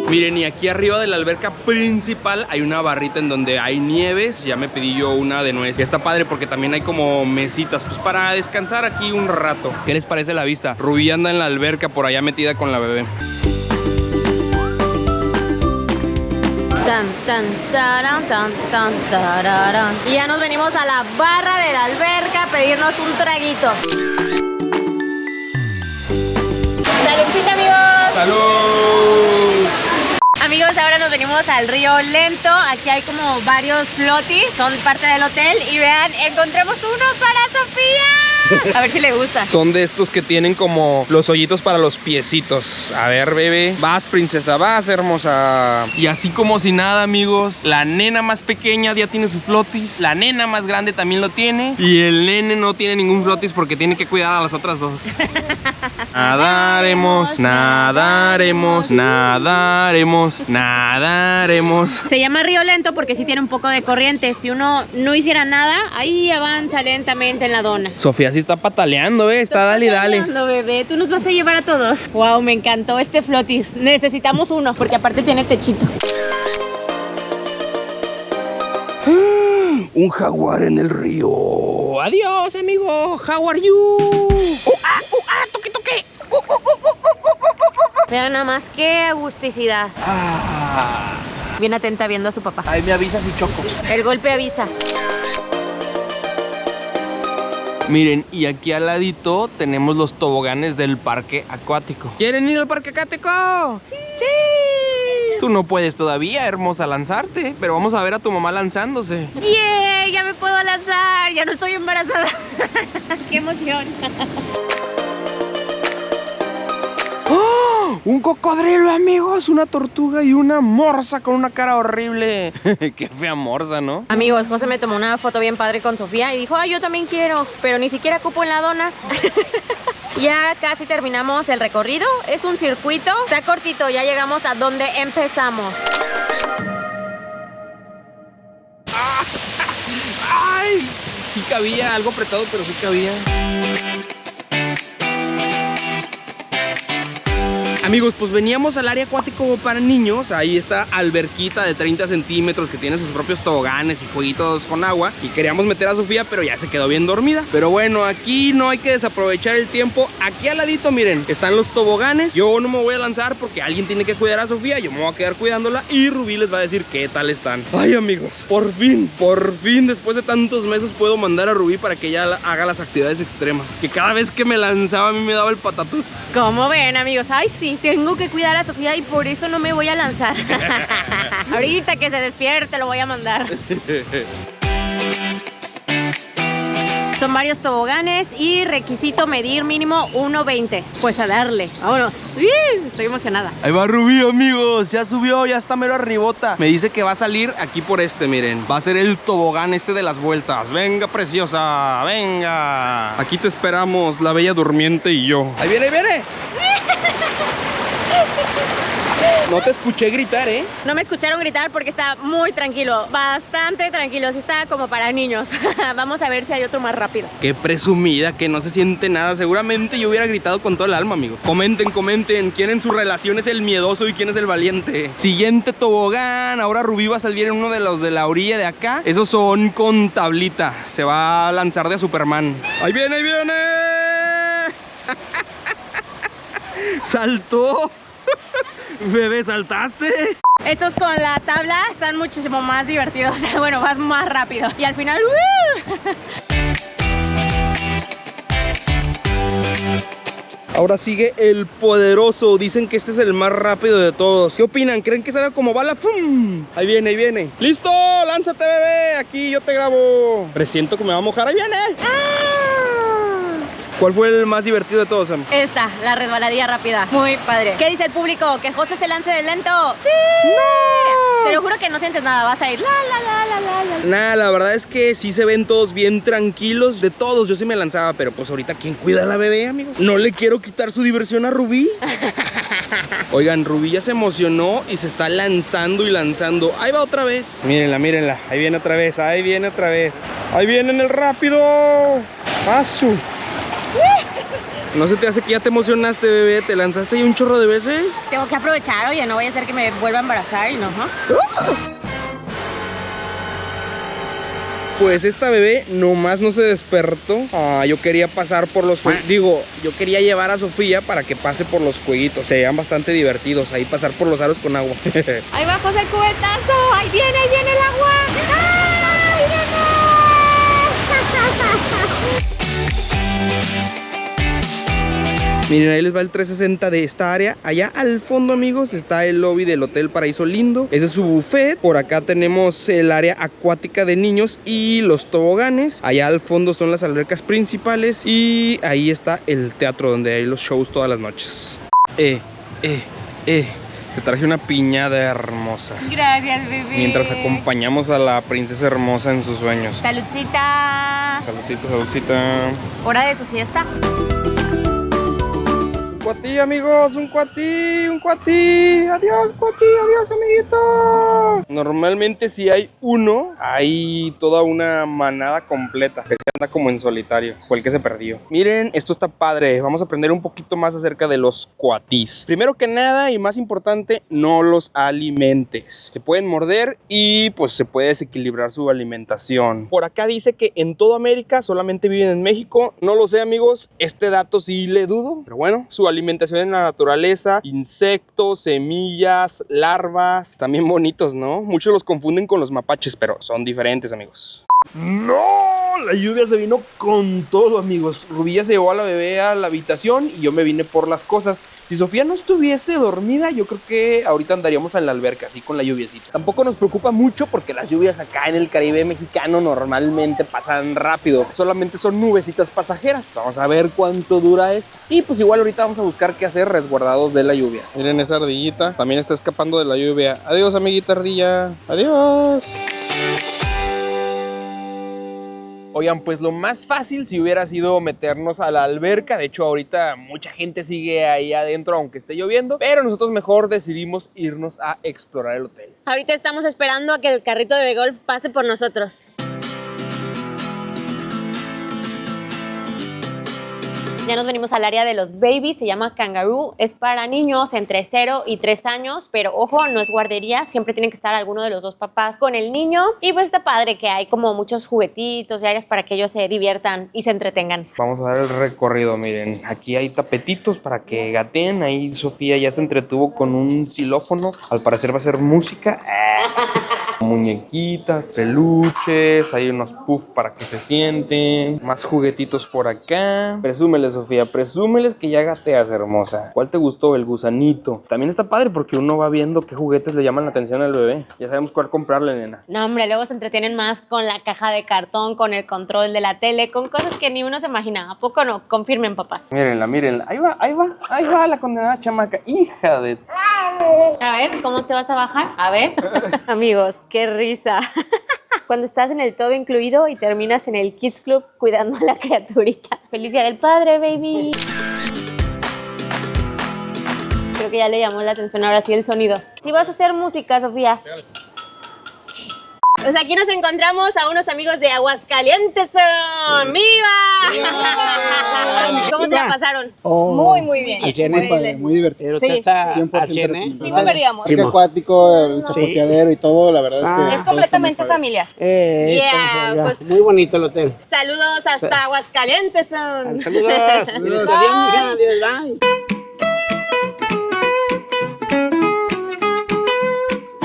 Miren, y aquí arriba de la alberca principal hay una barrita en donde hay nieves. Ya me pedí yo una de nuez. Y está padre porque también hay como mesitas pues para descansar aquí un rato. ¿Qué les parece la vista? Rubí anda en la alberca por allá metida con la bebé. Tan, tan, taran, tan, tan, tararán. Y ya nos venimos a la barra de la alberca a pedirnos un traguito. ¡Saludcita, amigos! ¡Salud! Amigos, ahora nos venimos al río Lento. Aquí hay como varios flotis, son parte del hotel. Y vean, encontramos uno para Sofía. A ver si le gusta. Son de estos que tienen como los hoyitos para los piecitos. A ver, bebé. Vas, princesa, vas, hermosa. Y así como si nada, amigos, la nena más pequeña ya tiene su flotis. La nena más grande también lo tiene. Y el nene no tiene ningún flotis porque tiene que cuidar a las otras dos. Nadaremos, nadaremos, nadaremos, nadaremos. Se llama río Lento porque sí tiene un poco de corriente. Si uno no hiciera nada, ahí avanza lentamente en la dona. Sofía sí está pataleando, está dale y dale. No, bebé, tú nos vas a llevar a todos. Wow, me encantó este flotis. Necesitamos uno porque aparte tiene techito. Un jaguar en el río. Adiós, amigo. How are you? Toque, toque. Vean nada más qué agusticidad. Ah. Bien atenta viendo a su papá. Ahí me avisas si choco. El golpe avisa. Miren, y aquí al ladito tenemos los toboganes del parque acuático. ¿Quieren ir al parque acuático? ¡Sí! Tú no puedes todavía, hermosa, lanzarte, pero vamos a ver a tu mamá lanzándose. ¡Yeah! Ya me puedo lanzar. Ya no estoy embarazada. ¡Qué emoción! ¡Oh! ¡Un cocodrilo, amigos! Una tortuga y una morsa con una cara horrible. Qué fea morsa, ¿no? Amigos, José me tomó una foto bien padre con Sofía y dijo, ay, yo también quiero, pero ni siquiera cupo en la dona. Ya casi terminamos el recorrido, es un circuito, está cortito, ya llegamos a donde empezamos. ¡Ay! Sí cabía, algo apretado, pero sí cabía. Amigos, pues veníamos al área acuático para niños. Ahí está alberquita de 30 centímetros que tiene sus propios toboganes y jueguitos con agua. Y queríamos meter a Sofía, pero ya se quedó bien dormida. Pero bueno, aquí no hay que desaprovechar el tiempo. Aquí al ladito, miren, están los toboganes. Yo no me voy a lanzar porque alguien tiene que cuidar a Sofía. Yo me voy a quedar cuidándola y Rubí les va a decir qué tal están. Ay, amigos, por fin, después de tantos meses puedo mandar a Rubí para que ella haga las actividades extremas. Que cada vez que me lanzaba a mí me daba el patatús. ¿Cómo ven, amigos? Ay, sí, tengo que cuidar a Sofía y por eso no me voy a lanzar. Ahorita que se despierte lo voy a mandar. Son varios toboganes y requisito medir mínimo 1.20. Pues a darle, vámonos. Estoy emocionada. Ahí va Rubí, amigos, ya subió, ya está mero arribota. Me dice que va a salir aquí por este, miren. Va a ser el tobogán este de las vueltas. Venga, preciosa, venga. Aquí te esperamos, la bella durmiente y yo. Ahí viene, ahí viene. No te escuché gritar, ¿eh? No me escucharon gritar porque está muy tranquilo, bastante tranquilo, sí está como para niños. Vamos a ver si hay otro más rápido. Qué presumida, que no se siente nada. Seguramente yo hubiera gritado con todo el alma, amigos. Comenten, comenten, ¿quién en su relación es el miedoso y quién es el valiente? Siguiente tobogán, ahora Rubí va a salir en uno de los de la orilla de acá. Esos son con tablita, se va a lanzar de Superman. ¡Ahí viene, ahí viene! ¡Saltó! Bebé, ¿saltaste? Estos con la tabla están muchísimo más divertidos. Bueno, vas más rápido. Y al final... Ahora sigue el poderoso. Dicen que este es el más rápido de todos. ¿Qué opinan? ¿Creen que será como bala? ¡Fum! Ahí viene, ahí viene. ¡Listo! ¡Lánzate, bebé! Aquí yo te grabo. Presiento que me va a mojar. ¡Ahí viene! ¿Cuál fue el más divertido de todos, Sam? Esta, la resbaladilla rápida. Muy padre. ¿Qué dice el público? ¿Que José se lance de lento? ¡Sí! ¡No! Te lo juro que no sientes nada. Vas a ir Nah, la verdad es que sí se ven todos bien tranquilos. De todos, yo sí me lanzaba. Pero pues ahorita, ¿quién cuida a la bebé, amigos? No le quiero quitar su diversión a Rubí. Oigan, Rubí ya se emocionó y se está lanzando y lanzando. Ahí va otra vez. Mírenla, mírenla. Ahí viene otra vez, ahí viene otra vez. Ahí viene en el rápido. ¡Paso! ¿No se te hace que ya te emocionaste, bebé? ¿Te lanzaste ahí un chorro de veces? Tengo que aprovechar, oye, no voy a hacer que me vuelva a embarazar y no. Pues esta bebé nomás no se despertó. Yo quería pasar por los jueguitos. Digo, yo quería llevar a Sofía para que pase por los jueguitos. Se vean bastante divertidos. Ahí pasar por los aros con agua. Ahí va José el cubetazo. Ahí viene el agua. ¡Ay, viene! Miren, ahí les va el 360 de esta área. Allá al fondo, amigos, está el lobby del Hotel Paraíso Lindo. Ese es su buffet. Por acá tenemos el área acuática de niños y los toboganes. Allá al fondo son las albercas principales. Y ahí está el teatro donde hay los shows todas las noches. Te traje una piñada hermosa. Gracias, bebé. Mientras acompañamos a la princesa hermosa en sus sueños. Saludcita. Saludcita, saludcita. Hora de su siesta. Un cuatí, amigos, un cuatí, un cuatí. Adiós, cuatí, adiós, amiguito. Normalmente si hay uno, hay toda una manada completa. Ese anda como en solitario, fue el que se perdió. Miren, esto está padre. Vamos a aprender un poquito más acerca de los cuatís. Primero que nada y más importante, no los alimentes. Se pueden morder y pues se puede desequilibrar su alimentación. Por acá dice que en toda América solamente viven en México. No lo sé, amigos, este dato sí le dudo, pero bueno, su alimentación alimentación en la naturaleza, insectos, semillas, larvas, también bonitos, ¿no? Muchos los confunden con los mapaches, pero son diferentes, amigos. ¡No! La lluvia se vino con todo, amigos. Rubí ya se llevó a la bebé a la habitación y yo me vine por las cosas. Si Sofía no estuviese dormida, yo creo que ahorita andaríamos en la alberca, así con la lluviecita. Tampoco nos preocupa mucho porque las lluvias acá en el Caribe mexicano normalmente pasan rápido. Solamente son nubecitas pasajeras. Vamos a ver cuánto dura esto. Y pues igual ahorita vamos a buscar qué hacer resguardados de la lluvia. Miren esa ardillita, también está escapando de la lluvia. Adiós, amiguita ardilla. Adiós. Oigan, pues lo más fácil si hubiera sido meternos a la alberca. De hecho, ahorita mucha gente sigue ahí adentro aunque esté lloviendo. Pero nosotros mejor decidimos irnos a explorar el hotel. Ahorita estamos esperando a que el carrito de golf pase por nosotros. Ya nos venimos al área de los babies, se llama Kangaroo, es para niños entre 0 y 3 años, pero ojo, no es guardería, siempre tiene que estar alguno de los dos papás con el niño. Y pues está padre que hay como muchos juguetitos y áreas para que ellos se diviertan y se entretengan. Vamos a dar el recorrido, miren, aquí hay tapetitos para que gateen. Ahí Sofía ya se entretuvo con un xilófono, al parecer va a ser música. Muñequitas, peluches, hay unos puffs para que se sienten, más juguetitos por acá. Presúmeles, Sofía, presúmeles que ya gateas, hermosa. ¿Cuál te gustó? El gusanito. También está padre porque uno va viendo qué juguetes le llaman la atención al bebé. Ya sabemos cuál comprarle, nena. No, hombre, luego se entretienen más con la caja de cartón, con el control de la tele, con cosas que ni uno se imagina. ¿A poco no? Confirmen, papás. Mírenla, mírenla. Ahí va la condenada chamaca. Hija de... A ver, ¿cómo te vas a bajar? A ver. Amigos, qué risa. Cuando estás en el todo incluido y terminas en el Kids Club cuidando a la criaturita. ¡Feliz Día del Padre, baby! Creo que ya le llamó la atención ahora sí el sonido. Sí vas a hacer música, Sofía. Pues aquí nos encontramos a unos amigos de Aguascalientes. ¡Viva! ¿Cómo se la pasaron? Muy bien. Al cien, muy divertido. Sí. Está 100% al 100, Sí, volveríamos. Parque acuático, el chapoteadero y todo, la verdad es que... Es completamente familiar. Yeah, pues- muy bonito el hotel. Saludos hasta Aguascalientes. Saludos. Adiós, mija. Adiós, bye.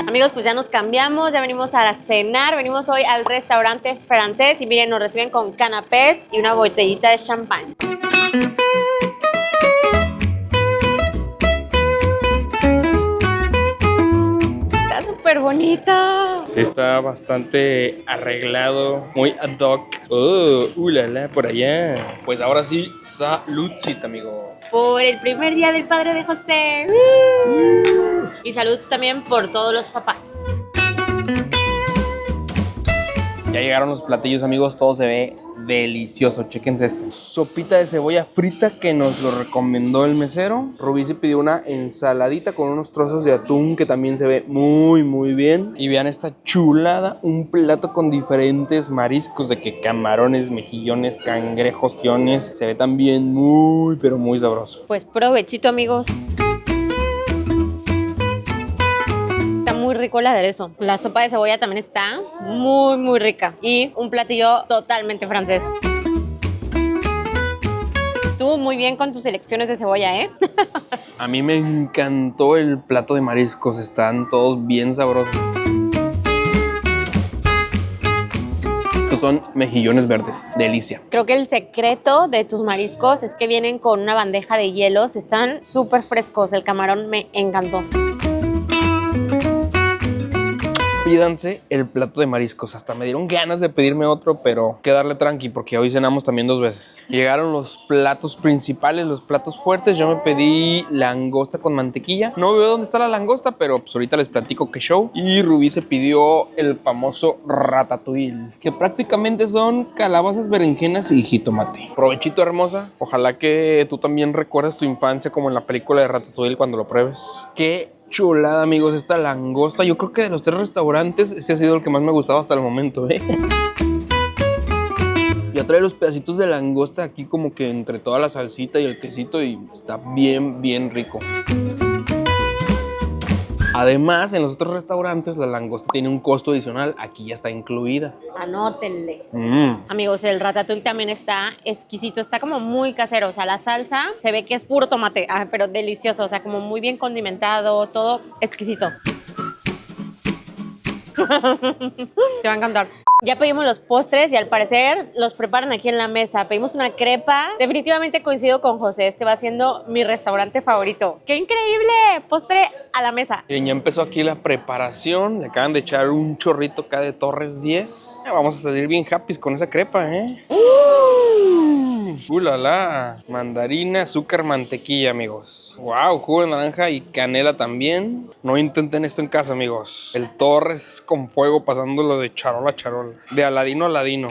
Amigos, pues ya nos cambiamos, ya venimos a cenar, venimos hoy al restaurante francés y miren, nos reciben con canapés y una botellita de champán. Está súper bonita. Sí, está bastante arreglado, muy ad hoc. La la, por allá. Pues ahora sí, saludcita, amigos. Por el primer día del padre de José. Y salud también por todos los papás. Ya llegaron los platillos, amigos, todo se ve delicioso. Chéquense esto. Sopita de cebolla frita que nos lo recomendó el mesero. Rubí se pidió una ensaladita con unos trozos de atún que también se ve muy bien. Y vean esta chulada, un plato con diferentes mariscos de que camarones, mejillones, cangrejos, piones. Se ve también muy, pero muy sabroso. Pues provechito, amigos. Muy rico el aderezo. La sopa de cebolla también está muy rica. Y un platillo totalmente francés. Tú muy bien con tus selecciones de cebolla, ¿eh? A mí me encantó el plato de mariscos. Están todos bien sabrosos. Estos son mejillones verdes. Delicia. Creo que el secreto de tus mariscos es que vienen con una bandeja de hielos. Están súper frescos. El camarón me encantó. Pídanse el plato de mariscos. Hasta me dieron ganas de pedirme otro, pero que darle tranqui porque hoy cenamos también 2 veces. Llegaron los platos principales, los platos fuertes. Yo me pedí langosta con mantequilla. No veo dónde está la langosta, pero pues ahorita les platico qué show. Y Rubí se pidió el famoso ratatouille, que prácticamente son calabazas, berenjenas y jitomate. Provechito, hermosa. Ojalá que tú también recuerdes tu infancia como en la película de Ratatouille cuando lo pruebes. Qué chulada, amigos, esta langosta. Yo creo que de los 3 restaurantes, este ha sido el que más me ha gustado hasta el momento, ¿eh? Ya trae los pedacitos de langosta aquí como que entre toda la salsita y el quesito y está bien rico. Además, en los otros restaurantes la langosta tiene un costo adicional. Aquí ya está incluida. Anótenle. Amigos, el ratatouille también está exquisito. Está como muy casero. O sea, la salsa se ve que es puro tomate, pero delicioso. O sea, como muy bien condimentado, todo exquisito. Te va a encantar. Ya pedimos los postres y al parecer los preparan aquí en la mesa. Pedimos una crepa. Definitivamente coincido con José. Este va siendo mi restaurante favorito. ¡Qué increíble! Postre a la mesa. Bien, ya empezó aquí la preparación. Le acaban de echar un chorrito acá de Torres 10. Vamos a salir bien happy con esa crepa, ¿eh? La la. Mandarina, azúcar, mantequilla, amigos. Wow, jugo de naranja y canela también. No intenten esto en casa, amigos. El Torres con fuego pasándolo de charola a charola. De aladino a aladino.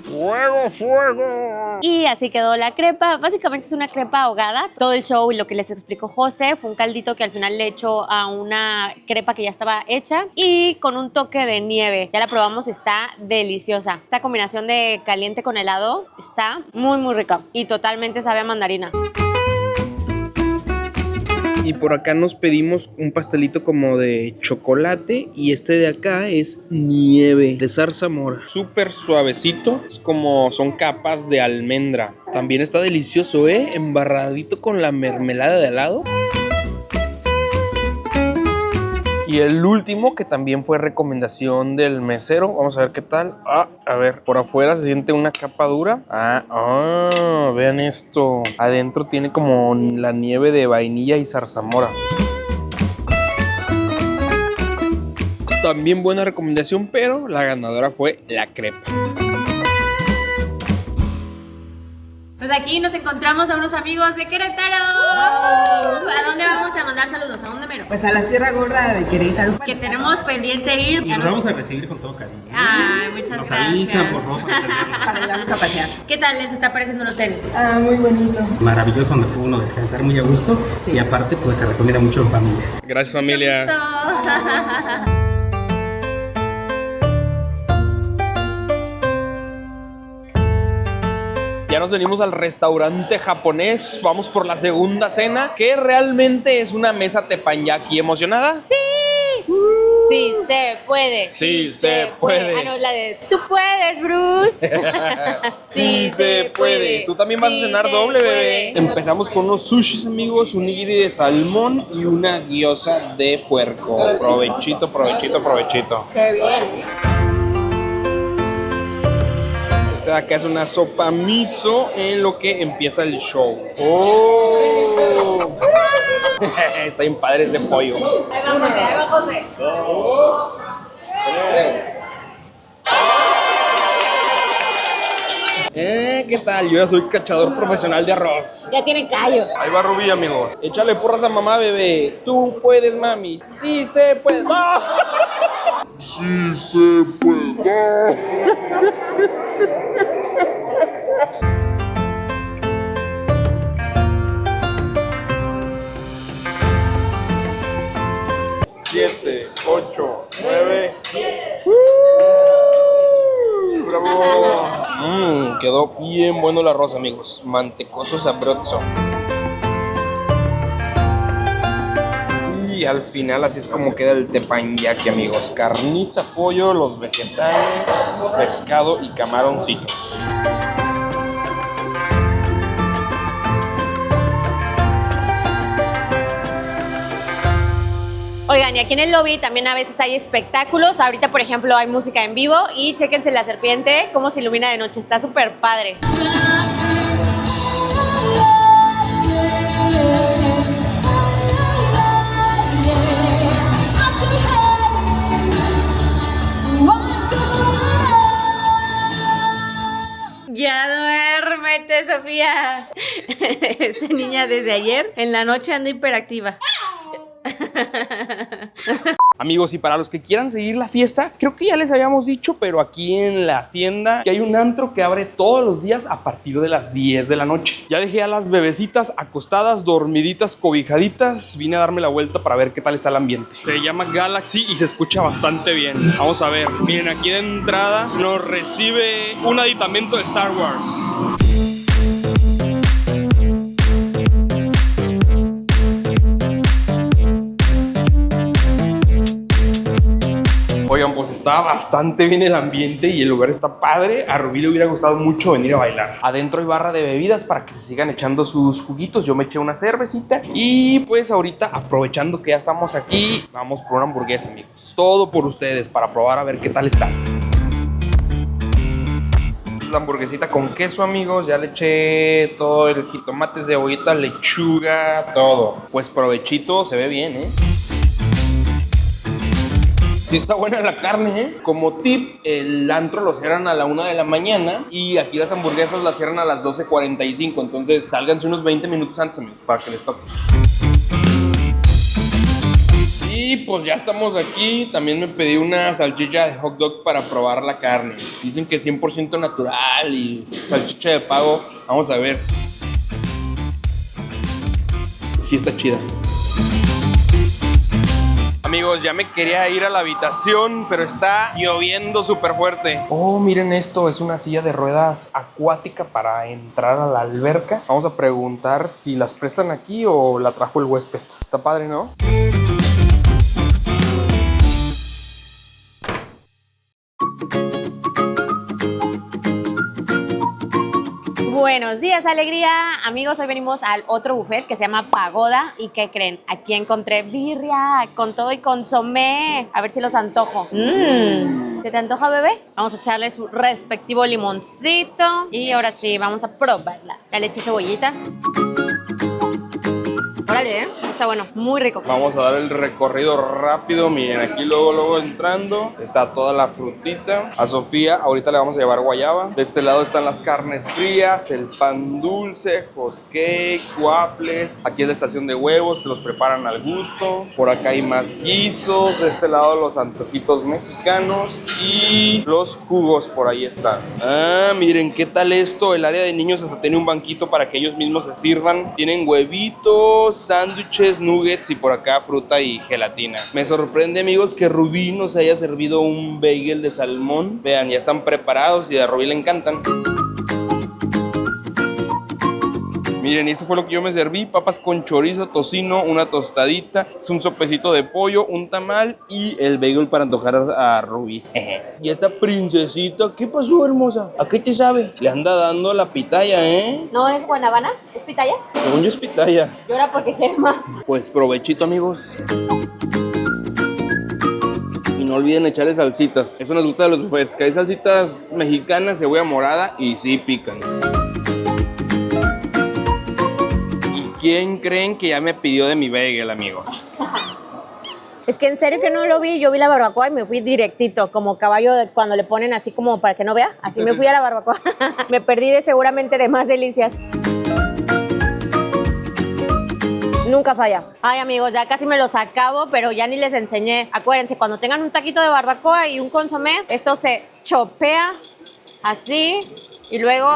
¡Fuego, fuego! Y así quedó la crepa. Básicamente es una crepa ahogada. Todo el show y lo que les explicó José fue un caldito que al final le echó a una crepa que ya estaba hecha y con un toque de nieve. Ya la probamos y está deliciosa. Esta combinación de caliente con helado está muy, muy rica y totalmente sabe a mandarina. Y por acá nos pedimos un pastelito como de chocolate y este de acá es nieve de zarzamora. Súper suavecito, es como son capas de almendra. También está delicioso, embarradito con la mermelada de helado. Y el último, que también fue recomendación del mesero. Vamos a ver qué tal. A ver, por afuera se siente una capa dura. Vean esto. Adentro tiene como la nieve de vainilla y zarzamora. También buena recomendación, pero la ganadora fue la crepa. Pues aquí nos encontramos a unos amigos de Querétaro. ¿A dónde vamos a mandar saludos? ¿A dónde mero? Pues a la Sierra Gorda de Querétaro. Que tenemos pendiente ir. Y nos vamos a recibir con todo cariño. Ay, muchas nos gracias. avisan, por favor, para atendernos. Para irnos a pasear. ¿Qué tal les está pareciendo el hotel? Muy bonito. Maravilloso, donde puede uno descansar muy a gusto. Y aparte, pues se recomienda mucho en familia. Gracias, familia. Ya nos venimos al restaurante japonés. Vamos por la segunda cena, que realmente es una mesa teppanyaki. ¿Emocionada? ¡Sí! Sí se puede. Sí se puede. No, la de tú puedes, Bruce. Sí se puede. Tú también vas a cenar doble, bebé. Empezamos con unos sushis, amigos, un nigiri de salmón y una gyoza de puerco. Provechito, provechito, provechito. Se ve bien. Esta de acá es una sopa miso en lo que empieza el show. ¡Oh! Está bien padre ese pollo. Ahí va José. 2, 3. ¿Qué tal? Yo ya soy cachador profesional de arroz. Ya tiene callo. Ahí va Rubí, amigos. Échale porras a mamá, bebé. Tú puedes, mami. Sí se puede. ¡No! Sí se puede. Siete, 8, 9. ¡Bravo! Quedó bien bueno el arroz, amigos. Mantecoso, sabroso. Y al final así es como queda el teppanyaki, amigos. Carnita, pollo, los vegetales, pescado y camaroncitos. Oigan, y aquí en el lobby también a veces hay espectáculos. Ahorita, por ejemplo, hay música en vivo y chéquense la serpiente, cómo se ilumina de noche. Está súper padre. Ya duérmete, Sofía. Esta niña desde ayer en la noche anda hiperactiva. Amigos, y para los que quieran seguir la fiesta, creo que ya les habíamos dicho, pero aquí en la hacienda que hay un antro que abre todos los días a partir de las 10 de la noche. Ya dejé a las bebecitas acostadas, dormiditas, cobijaditas. Vine a darme la vuelta para ver qué tal está el ambiente. Se llama Galaxy y se escucha bastante bien. Vamos a ver. Miren, aquí de entrada nos recibe un aditamento de Star Wars. pues está bastante bien el ambiente y el lugar está padre. A Rubí le hubiera gustado mucho venir a bailar. Adentro hay barra de bebidas para que se sigan echando sus juguitos. Yo me eché una cervecita y pues ahorita, aprovechando que ya estamos aquí, vamos por una hamburguesa, amigos. Todo por ustedes, para probar a ver qué tal está. La hamburguesita con queso, amigos. Ya le eché todo el jitomate, cebollita, lechuga, todo. Pues provechito, se ve bien, ¿eh? Sí está buena la carne, ¿eh? Como tip, el antro lo cierran a la 1 de la mañana y aquí las hamburguesas las cierran a las 12:45. Entonces, sálganse unos 20 minutos antes, amigos, para que les toque. Y pues ya estamos aquí. También me pedí una salchicha de hot dog para probar la carne. Dicen que es 100% natural y salchicha de pavo. Vamos a ver. Sí está chida. Amigos, ya me quería ir a la habitación, pero está lloviendo súper fuerte. Oh, miren esto, es una silla de ruedas acuática para entrar a la alberca. Vamos a preguntar si las prestan aquí o la trajo el huésped. Está padre, ¿no? Buenos días, alegría. Amigos, hoy venimos al otro buffet que se llama Pagoda. ¿Y qué creen? Aquí encontré birria con todo y consomé. A ver si los antojo. ¿Se te antoja, bebé? Vamos a echarle su respectivo limoncito. Y ahora sí, vamos a probarla. Ya le eché cebollita. Órale, esto está bueno, muy rico. Vamos a dar el recorrido rápido. Miren, aquí luego entrando está toda la frutita. A Sofía ahorita le vamos a llevar guayaba. De este lado están las carnes frías, el pan dulce, hot cake, waffles. Aquí es la estación de huevos que los preparan al gusto. Por acá hay más guisos. De este lado los antojitos mexicanos y los jugos por ahí están. Ah, miren qué tal esto. El área de niños hasta tiene un banquito para que ellos mismos se sirvan. Tienen huevitos, sándwiches, nuggets y por acá fruta y gelatina. Me sorprende, amigos, que Rubí nos haya servido un bagel de salmón. Vean, ya están preparados y a Rubí le encantan. Miren, eso fue lo que yo me serví: papas con chorizo, tocino, una tostadita, un sopecito de pollo, un tamal y el bagel para antojar a Rubí. Y esta princesita, ¿qué pasó, hermosa? ¿A qué te sabe? Le anda dando la pitaya, ¿eh? ¿No es guanábana? ¿Es pitaya? Según yo es pitaya. Llora porque quiere más. Pues provechito, amigos. Y no olviden echarle salsitas. Eso nos gusta de los buffets, que hay salsitas mexicanas, cebolla morada y sí pican. ¿Quién creen que ya me pidió de mi bagel, amigos? Es que en serio que no lo vi. Yo vi la barbacoa y me fui directito, como caballo cuando le ponen así como para que no vea. Así me fui a la barbacoa. Me perdí seguramente de más delicias. Nunca falla. Ay, amigos, ya casi me los acabo, pero ya ni les enseñé. Acuérdense, cuando tengan un taquito de barbacoa y un consomé, esto se chopea así y luego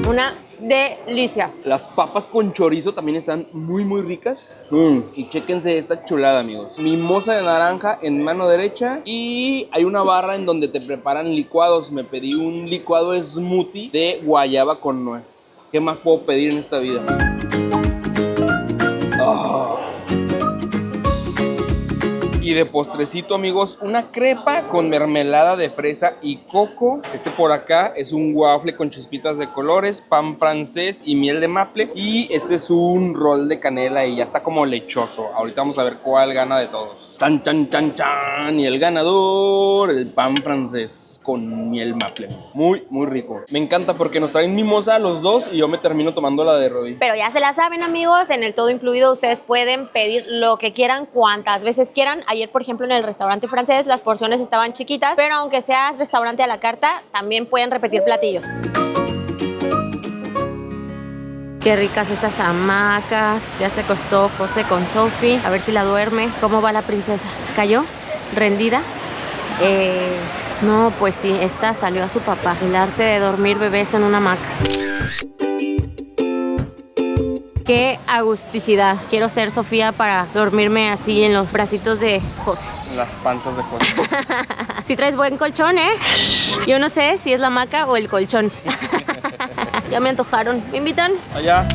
una delicia. Las papas con chorizo también están muy ricas. Y chéquense esta chulada, amigos. Mimosa de naranja en mano derecha. Y hay una barra en donde te preparan licuados. Me pedí un licuado smoothie de guayaba con nuez. ¿Qué más puedo pedir en esta vida? Oh. Y de postrecito, amigos, una crepa con mermelada de fresa y coco. Este por acá es un waffle con chispitas de colores, pan francés y miel de maple. Y este es un rol de canela y ya está como lechoso. Ahorita vamos a ver cuál gana de todos. ¡Tan, tan, tan, tan! Y el ganador, el pan francés con miel maple. Muy rico. Me encanta porque nos traen mimosa los dos y yo me termino tomando la de Rubí. Pero ya se la saben, amigos, en el todo incluido ustedes pueden pedir lo que quieran, cuantas veces quieran. Ayer, por ejemplo, en el restaurante francés las porciones estaban chiquitas, pero aunque seas restaurante a la carta, también pueden repetir platillos. Qué ricas estas hamacas. Ya se acostó José con Sofi. A ver si la duerme. ¿Cómo va la princesa? ¿Cayó? ¿Rendida? No, pues sí, esta salió a su papá. El arte de dormir bebés en una hamaca. Qué agusticidad. Quiero ser Sofía para dormirme así en los bracitos de José. Las panzas de José. Si traes buen colchón, ¿eh? Yo no sé si es la hamaca o el colchón. Ya me antojaron. ¿Me invitan? Allá.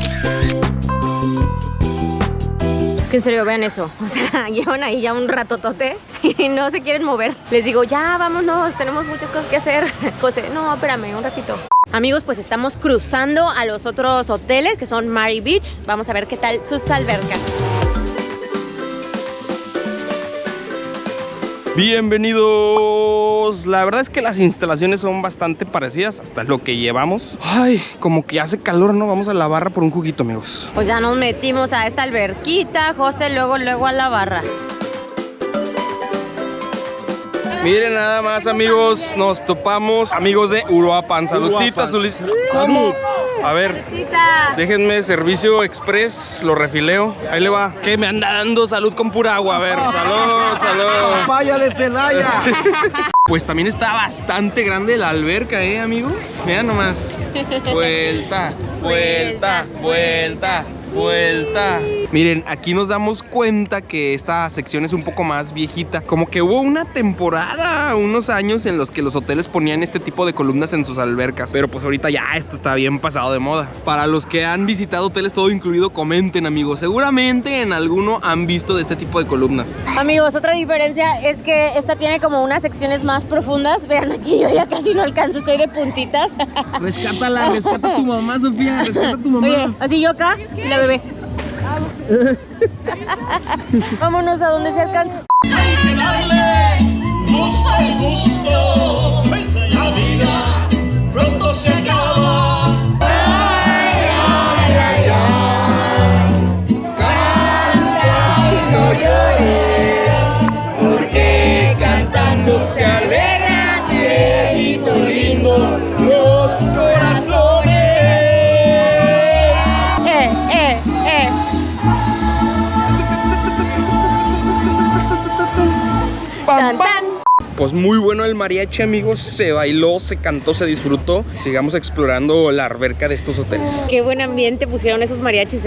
que en serio, vean eso. O sea, llevan ahí ya un ratotote y no se quieren mover. Les digo, ya, vámonos, tenemos muchas cosas que hacer. José, no, espérame, un ratito. Amigos, pues estamos cruzando a los otros hoteles que son Mari Beach. Vamos a ver qué tal sus albercas. Bienvenidos. La verdad es que las instalaciones son bastante parecidas hasta lo que llevamos. Ay, como que hace calor, ¿no? Vamos a la barra por un juguito, amigos. Pues ya nos metimos a esta alberquita, José, luego a la barra. Miren nada más, amigos, nos topamos amigos de Uruapan. Saludcita, ¿Cómo? A ver, déjenme servicio express, lo refileo. Ahí le va. ¿Qué me anda dando? Salud con pura agua. A ver, salud. Vaya de Celaya. Pues también está bastante grande la alberca, amigos. Vean nomás. Vuelta, vuelta, vuelta, vuelta. Miren, aquí nos damos cuenta que esta sección es un poco más viejita. Como que hubo una temporada, unos años en los que los hoteles ponían este tipo de columnas en sus albercas. Pero pues ahorita ya esto está bien pasado de moda. Para los que han visitado hoteles todo incluido, comenten, amigos. Seguramente en alguno han visto de este tipo de columnas. Amigos, otra diferencia es que esta tiene como unas secciones más profundas. Vean aquí, yo ya casi no alcanzo, estoy de puntitas. Rescátala, rescata a tu mamá, Sofía, rescata a tu mamá. Oye, así yo acá y la bebé. Vámonos a donde se alcanza. La vida pronto se acaba. Canta y no llores, porque cantando se alegra, cielito lindo, los corazones. Tan, tan. Pues muy bueno el mariachi, amigos. Se bailó, se cantó, se disfrutó. Sigamos explorando la alberca de estos hoteles. Qué buen ambiente pusieron esos mariachis,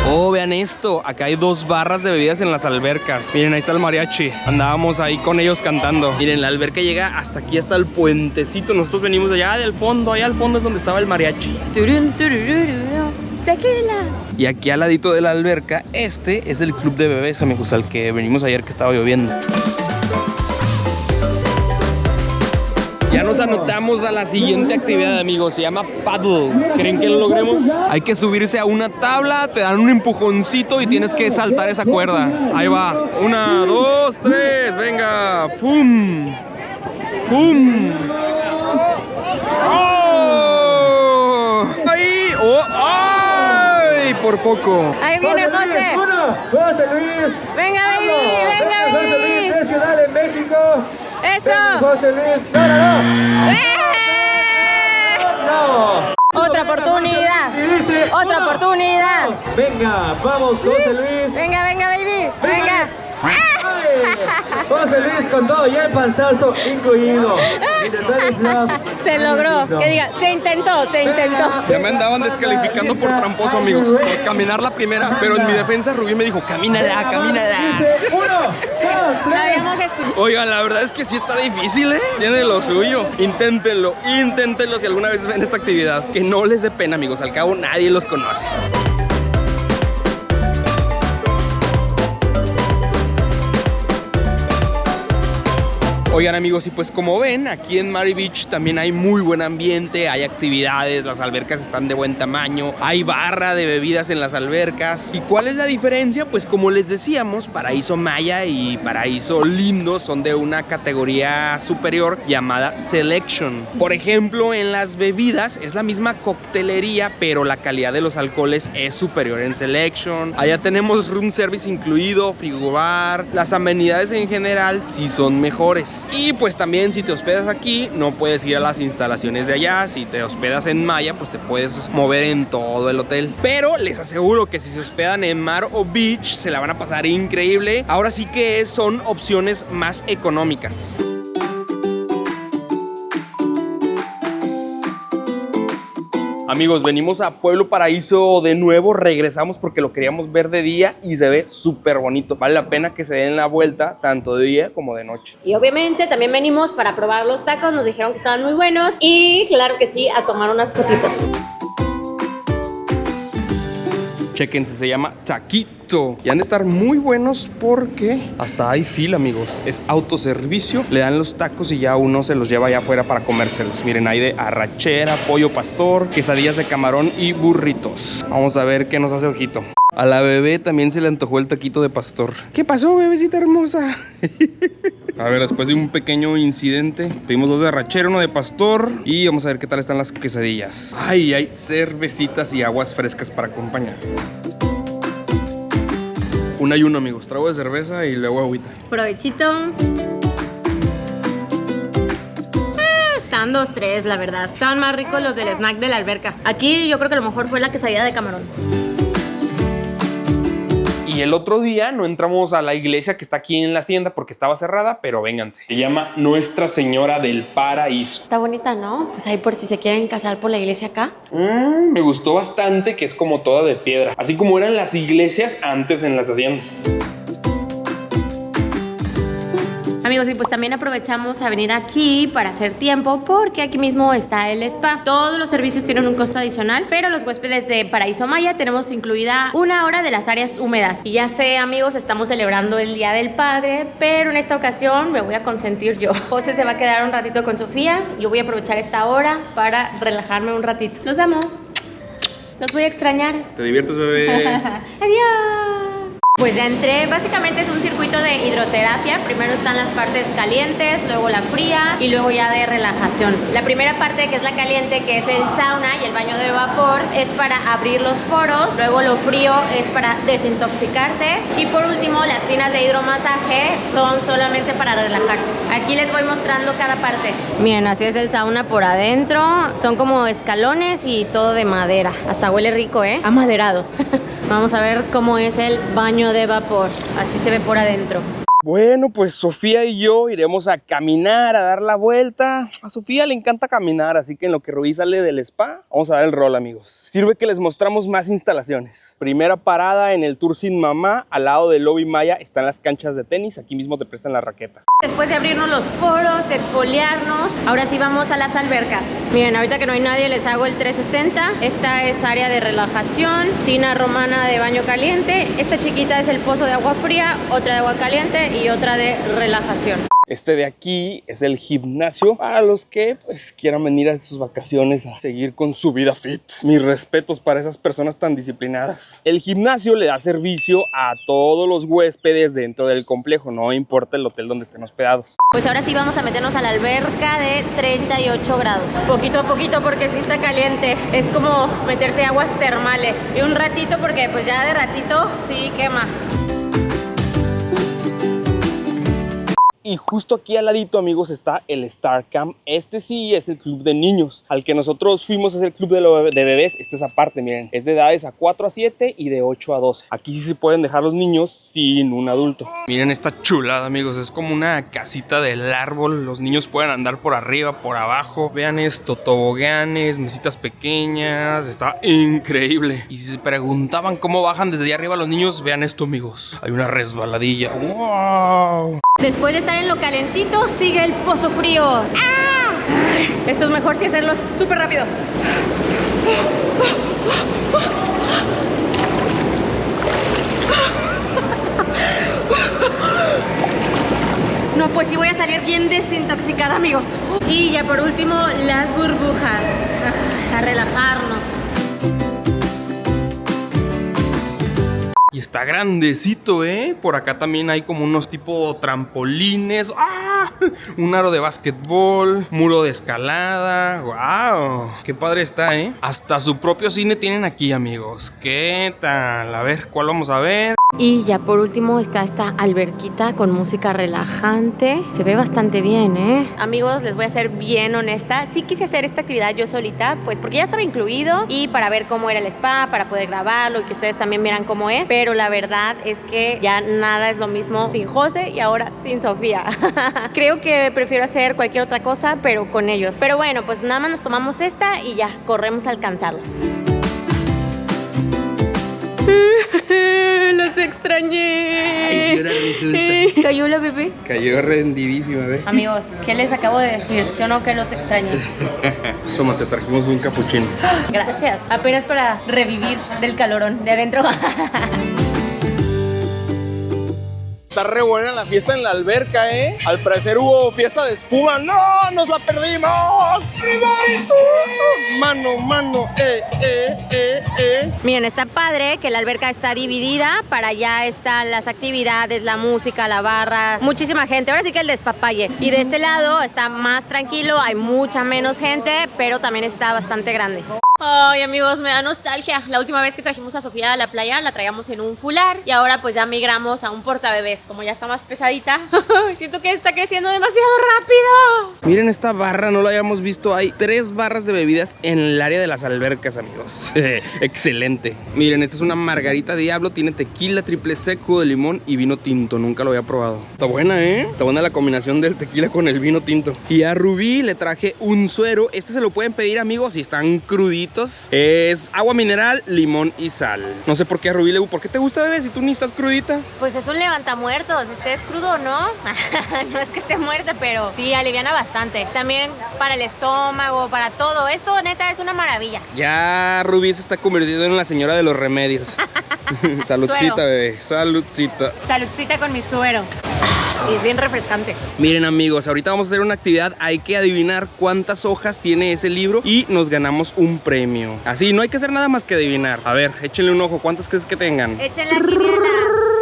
Oh, vean esto. Acá hay 2 barras de bebidas en las albercas. Miren, ahí está el mariachi. Andábamos ahí con ellos cantando. Miren, la alberca llega hasta aquí, hasta el puentecito. Nosotros venimos allá del fondo. Allá al fondo es donde estaba el mariachi. Turun, turururu, tequila. Y aquí al ladito de la alberca, este es el club de bebés, amigos, al que venimos ayer que estaba lloviendo. Ya nos anotamos a la siguiente actividad, amigos. Se llama paddle. ¿Creen que lo logremos? Hay que subirse a una tabla, te dan un empujoncito y tienes que saltar esa cuerda. Ahí va. 1, 2, 3. Venga. ¡Fum! ¡Fum! ¡Oh! ¡Ahí! ¡Oh! ¡Ay! Por poco. Ahí viene José. José Luis. Venga, baby, venga, José Luis, baby. de Ciudad de México. Eso. José Luis. No. Otra oportunidad. Dice Otra uno. oportunidad. Venga, vamos, José Luis. Venga, venga, baby. Venga. Ay, José Luis con todo y el panzazo incluido. Intentó el flop. Se logró. Que diga, se intentó. Ya me andaban descalificando por tramposo, amigos, por caminar la primera. Pero en mi defensa, Rubí me dijo, camínala, camínala. Dice 1, 2, 3. Habíamos escuchado. Oigan, la verdad es que sí está difícil, Tiene lo suyo. Inténtenlo si alguna vez ven esta actividad. Que no les dé pena, amigos. Al cabo, nadie los conoce. Oigan, amigos, y pues como ven, aquí en Mari Beach también hay muy buen ambiente, hay actividades, las albercas están de buen tamaño, hay barra de bebidas en las albercas. ¿Y cuál es la diferencia? Pues como les decíamos, Paraíso Maya y Paraíso Lindo son de una categoría superior llamada Selection. Por ejemplo, en las bebidas es la misma coctelería, pero la calidad de los alcoholes es superior en Selection. Allá tenemos room service incluido, frigobar, las amenidades en general sí son mejores. Y pues también si te hospedas aquí no puedes ir a las instalaciones de allá. Si te hospedas en Maya pues te puedes mover en todo el hotel. Pero les aseguro que si se hospedan en Mar o Beach se la van a pasar increíble. Ahora sí que son opciones más económicas. Amigos, venimos a Pueblo Paraíso de nuevo, regresamos porque lo queríamos ver de día y se ve súper bonito. Vale la pena que se den la vuelta tanto de día como de noche. Y obviamente también venimos para probar los tacos, nos dijeron que estaban muy buenos y claro que sí, a tomar unas fotitos. Chéquense, se llama Taquito. Y han de estar muy buenos porque hasta hay fila, amigos. Es autoservicio. Le dan los tacos y ya uno se los lleva allá afuera para comérselos. Miren, hay de arrachera, pollo pastor, quesadillas de camarón y burritos. Vamos a ver qué nos hace ojito. A la bebé también se le antojó el taquito de pastor. ¿Qué pasó, bebecita hermosa? A ver, después de un pequeño incidente, pedimos 2 de arrachera, 1 de pastor. Y vamos a ver qué tal están las quesadillas. Ay, hay cervecitas y aguas frescas para acompañar. Un ayuno, amigos. Trago de cerveza y luego agüita. Provechito. Están 2-3, la verdad. Estaban más ricos los del snack de la alberca. Aquí yo creo que a lo mejor fue la quesadilla de camarón. Y el otro día no entramos a la iglesia que está aquí en la hacienda porque estaba cerrada, pero vénganse. Se llama Nuestra Señora del Paraíso. Está bonita, ¿no? Pues ahí por si se quieren casar por la iglesia acá. Me gustó bastante que es como toda de piedra. Así como eran las iglesias antes en las haciendas. Amigos, y pues también aprovechamos a venir aquí para hacer tiempo porque aquí mismo está el spa. Todos los servicios tienen un costo adicional, pero los huéspedes de Paraíso Maya tenemos incluida 1 hora de las áreas húmedas. Y ya sé, amigos, estamos celebrando el Día del Padre, pero en esta ocasión me voy a consentir yo. José se va a quedar un ratito con Sofía. Yo voy a aprovechar esta hora para relajarme un ratito. Los amo. Los voy a extrañar. ¿Te diviertes, bebé? Adiós. Pues ya entré, básicamente es un circuito de hidroterapia. Primero están las partes calientes, luego la fría y luego ya de relajación. La primera parte, que es la caliente, que es el sauna y el baño de vapor, es para abrir los poros. Luego lo frío es para desintoxicarte. Y por último, las tinas de hidromasaje son solamente para relajarse. Aquí les voy mostrando cada parte. Miren, así es el sauna por adentro. Son como escalones y todo de madera. Hasta huele rico, ¿eh? Amaderado. Vamos a ver cómo es el baño de vapor. Así se ve por adentro. Bueno, pues Sofía y yo iremos a caminar, a dar la vuelta. A Sofía le encanta caminar, así que en lo que Rubí sale del spa, vamos a dar el rol, amigos. Sirve que les mostramos más instalaciones. Primera parada en el Tour Sin Mamá, al lado del Lobby Maya están las canchas de tenis. Aquí mismo te prestan las raquetas. Después de abrirnos los poros, exfoliarnos, ahora sí vamos a las albercas. Miren, ahorita que no hay nadie les hago el 360. Esta es área de relajación, tina romana de baño caliente. Esta chiquita es el pozo de agua fría, otra de agua caliente y otra de relajación. Este de aquí es el gimnasio para los que pues quieran venir a sus vacaciones a seguir con su vida fit. Mis respetos para esas personas tan disciplinadas. El gimnasio le da servicio a todos los huéspedes dentro del complejo, no importa el hotel donde estén hospedados. Pues ahora sí vamos a meternos a la alberca de 38 grados. Poquito a poquito porque sí está caliente. Es como meterse aguas termales. Y un ratito porque pues ya de ratito sí quema. Y justo aquí al ladito, amigos, está el Star Camp. Este sí es el club de niños. Al que nosotros fuimos es el club de bebés. Este es aparte, miren. Es de edades a 4 a 7 y de 8 a 12. Aquí sí se pueden dejar los niños sin un adulto. Miren esta chulada, amigos. Es como una casita del árbol. Los niños pueden andar por arriba, por abajo. Vean esto, toboganes, mesitas pequeñas. Está increíble. Y si se preguntaban cómo bajan desde allá arriba los niños, vean esto, amigos. Hay una resbaladilla. ¡Wow! Después de estar en lo calentito, sigue el pozo frío. ¡Ah! Esto es mejor si hacerlo súper rápido. No, pues sí voy a salir bien desintoxicada, amigos. Y ya por último, las burbujas. A relajarnos. Y está grandecito, ¿eh? Por acá también hay como unos tipo trampolines. ¡Ah! Un aro de básquetbol, muro de escalada. ¡Wow! Qué padre está, ¿eh? Hasta su propio cine tienen aquí, amigos. ¿Qué tal? A ver, ¿cuál vamos a ver? Y ya por último está esta alberquita con música relajante. Se ve bastante bien, ¿eh? Amigos, les voy a ser bien honesta. Sí quise hacer esta actividad yo solita, pues porque ya estaba incluido y para ver cómo era el spa, para poder grabarlo y que ustedes también vieran cómo es. Pero la verdad es que ya nada es lo mismo sin José y ahora sin Sofía. Creo que prefiero hacer cualquier otra cosa, pero con ellos. Pero bueno, pues nada más nos tomamos esta y ya corremos a alcanzarlos. Los extrañé. Ay, sí, ahora resulta. ¿Cayó la bebé? Cayó rendidísima, ¿ves? Amigos, ¿qué les acabo de decir? Yo no que los extrañé. Toma, te trajimos un capuchino. Gracias. Apenas para revivir del calorón de adentro. Está re buena la fiesta en la alberca, ¿eh? Al parecer hubo fiesta de espuma. ¡No! ¡Nos la perdimos! Mano, mano, Miren, está padre que la alberca está dividida. Para allá están las actividades, la música, la barra, muchísima gente. Ahora sí que el despapalle. Y de este lado está más tranquilo, hay mucha menos gente, pero también está bastante grande. Ay, amigos, me da nostalgia. La última vez que trajimos a Sofía a la playa la traíamos en un fular y ahora pues ya migramos a un portabebés. Como ya está más pesadita, siento que está creciendo demasiado rápido. Miren esta barra, no la habíamos visto. Hay 3 barras de bebidas en el área de las albercas, amigos. Excelente. Miren, esta es una margarita Diablo. Tiene tequila, triple sec, jugo de limón y vino tinto. Nunca lo había probado. Está buena, ¿eh? Está buena la combinación del tequila con el vino tinto. Y a Rubí le traje un suero. Este se lo pueden pedir, amigos, si están cruditos. Es agua mineral, limón y sal. No sé por qué a Rubí le gusta. ¿Por qué te gusta, bebé, si tú ni estás crudita? Pues es un levantamuertos, estés crudo o no. No es que esté muerta, pero sí aliviana bastante. También para el estómago, para todo. Esto neta es una maravilla. Ya Rubí se está convirtiendo en la señora de los remedios. Saludcita, Suero. bebé, saludcita. Saludcita con mi suero. Y es bien refrescante. Miren, amigos, ahorita vamos a hacer una actividad. Hay que adivinar cuántas hojas tiene ese libro y nos ganamos un premio. Así, no hay que hacer nada más que adivinar. A ver, échenle un ojo. ¿Cuántas crees que tengan? Echen la quiniela.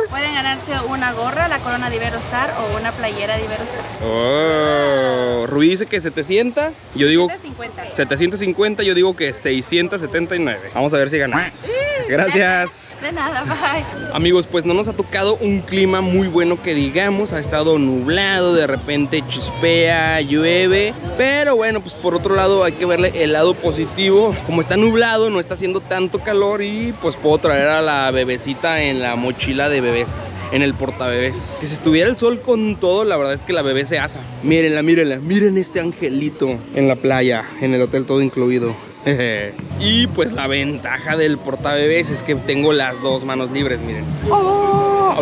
Pueden ganarse una gorra, la corona de Iberostar o una playera de Iberostar. Oh, Rubí dice que 700. Yo digo 750. 750. Yo digo que 679. Vamos a ver si ganamos. Gracias. De nada, bye. Amigos, pues no nos ha tocado un clima muy bueno que digamos. Ha estado nublado, de repente chispea, llueve. Pero bueno, pues por otro lado hay que verle el lado positivo. Como está nublado, no está haciendo tanto calor y pues puedo traer a la bebecita en la mochila de bebés, en el portabebés. Que si estuviera el sol con todo, la verdad es que la bebé se asa. Mírenla, mírenla, miren este angelito en la playa, en el hotel todo incluido. Y pues la ventaja del portabebés es que tengo las 2 manos libres, miren.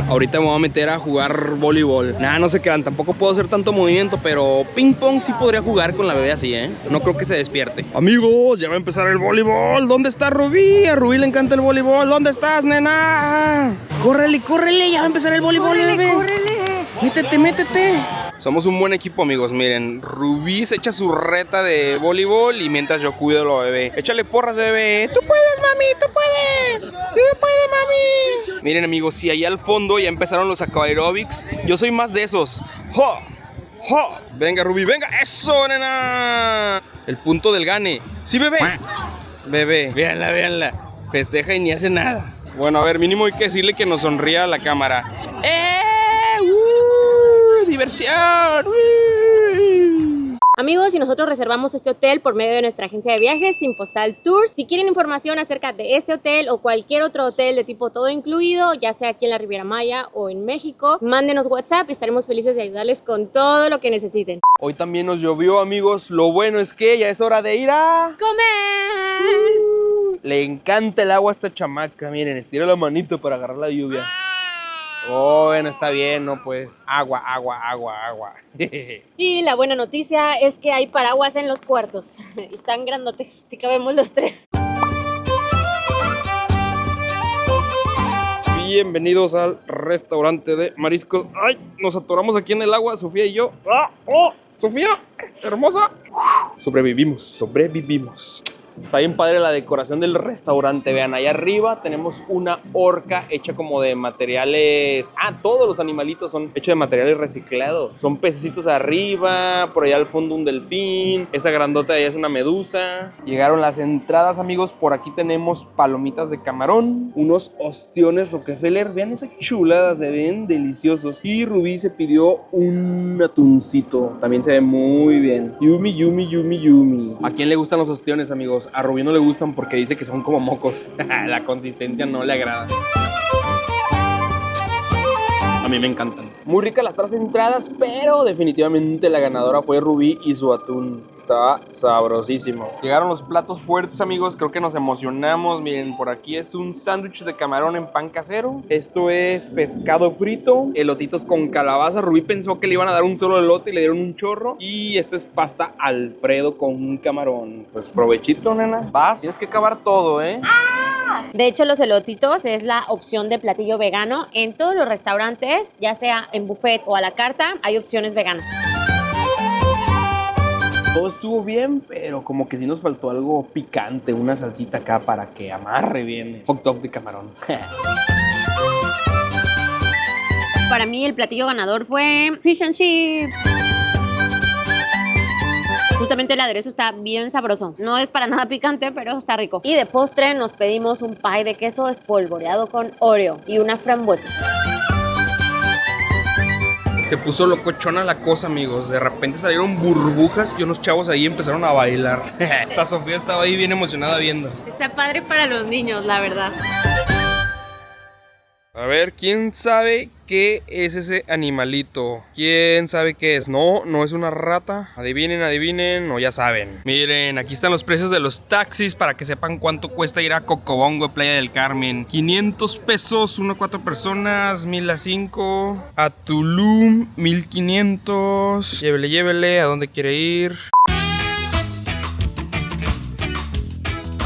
Ahorita me voy a meter a jugar voleibol. Nada, no se quedan, tampoco puedo hacer tanto movimiento, pero ping pong sí podría jugar con la bebé así, ¿eh? No creo que se despierte. Amigos, ya va a empezar el voleibol. ¿Dónde está Rubí? A Rubí le encanta el voleibol. ¿Dónde estás, nena? Córrele, córrele, ya va a empezar el voleibol, bebé. Córrele. Métete, métete. Somos un buen equipo, amigos. Miren, Rubí se echa su reta de voleibol y mientras yo cuido a la bebé. Échale porras, bebé. Tú puedes, mami, tú puedes. Sí, puede, mami. Miren, amigos, si allá al fondo ya empezaron los aquaerobics, yo soy más de esos. ¡Jo! ¡Jo! Venga, Rubí, venga. ¡Eso, nena! El punto del gane. Sí, bebé. Bebé, véanla, véanla. Festeja y ni hace nada. Bueno, a ver, mínimo hay que decirle que nos sonría a la cámara. ¡Diversión! Amigos, y nosotros reservamos este hotel por medio de nuestra agencia de viajes Sin Postal Tours. Si quieren información acerca de este hotel o cualquier otro hotel de tipo todo incluido, ya sea aquí en la Riviera Maya o en México, mándenos WhatsApp y estaremos felices de ayudarles con todo lo que necesiten. Hoy también nos llovió, amigos. Lo bueno es que ya es hora de ir a ¡comer! Le encanta el agua a esta chamaca. Miren, estira la manito para agarrar la lluvia. Oh, bueno, está bien, ¿no? Pues agua, agua, agua, agua. Y la buena noticia es que hay paraguas en los cuartos. Están grandotes, si cabemos los 3. Bienvenidos al restaurante de mariscos. ¡Ay! Nos atoramos aquí en el agua, Sofía y yo. ¡Ah! ¡Oh! ¡Sofía! ¡Hermosa! Sobrevivimos, sobrevivimos. Está bien padre la decoración del restaurante. Vean, allá arriba tenemos una orca hecha como de materiales. Todos los animalitos son hechos de materiales reciclados. Son pececitos arriba, por allá al fondo un delfín. Esa grandota de allá es una medusa. Llegaron las entradas, amigos. Por aquí tenemos palomitas de camarón, unos ostiones Rockefeller. Vean esas chuladas, se ven deliciosos. Y Rubí se pidió un atuncito. También se ve muy bien. Yumi, yumi, yumi, yumi. ¿A quién le gustan los ostiones, amigos? A Rubí no le gustan porque dice que son como mocos. La consistencia no le agrada. A mí me encantan. Muy ricas las 3 entradas, pero definitivamente la ganadora fue Rubí y su atún. Estaba sabrosísimo. Llegaron los platos fuertes, amigos. Creo que nos emocionamos. Miren, por aquí es un sándwich de camarón en pan casero. Esto es pescado frito, elotitos con calabaza. Rubí pensó que le iban a dar un solo elote y le dieron un chorro. Y esta es pasta Alfredo con un camarón. Pues provechito, nena. Vas, tienes que acabar todo, ¿eh? De hecho, los elotitos es la opción de platillo vegano. En todos los restaurantes, ya sea en buffet o a la carta, hay opciones veganas. Todo estuvo bien, pero como que sí nos faltó algo picante, una salsita acá para que amarre bien. Hot dog de camarón. Para mí el platillo ganador fue fish and chips. Justamente el aderezo está bien sabroso. No es para nada picante, pero está rico. Y de postre nos pedimos un pie de queso espolvoreado con Oreo y una frambuesa. Se puso locochona la cosa, amigos. De repente salieron burbujas y unos chavos ahí empezaron a bailar. La Sofía estaba ahí bien emocionada viendo. Está padre para los niños, la verdad. A ver, ¿quién sabe qué es ese animalito? ¿Quién sabe qué es? No, no es una rata. Adivinen, adivinen, o ya saben. Miren, aquí están los precios de los taxis para que sepan cuánto cuesta ir a Cocobongo, Playa del Carmen. 500 pesos, 1 a 4 personas, 1000 a 5. A Tulum, 1500. Llévele, llévele, ¿a dónde quiere ir?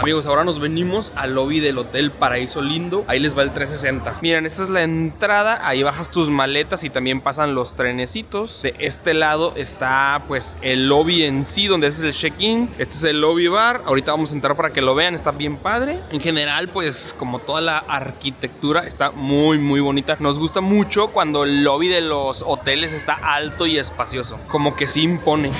Amigos, ahora nos venimos al lobby del Hotel Paraíso Lindo. Ahí les va el 360. Miren, esta es la entrada. Ahí bajas tus maletas y también pasan los trenecitos. De este lado está pues el lobby en sí, donde es el check-in. Este es el lobby bar. Ahorita vamos a entrar para que lo vean. Está bien padre. En general, pues como toda la arquitectura está muy muy bonita. Nos gusta mucho cuando el lobby de los hoteles está alto y espacioso. Como que sí impone.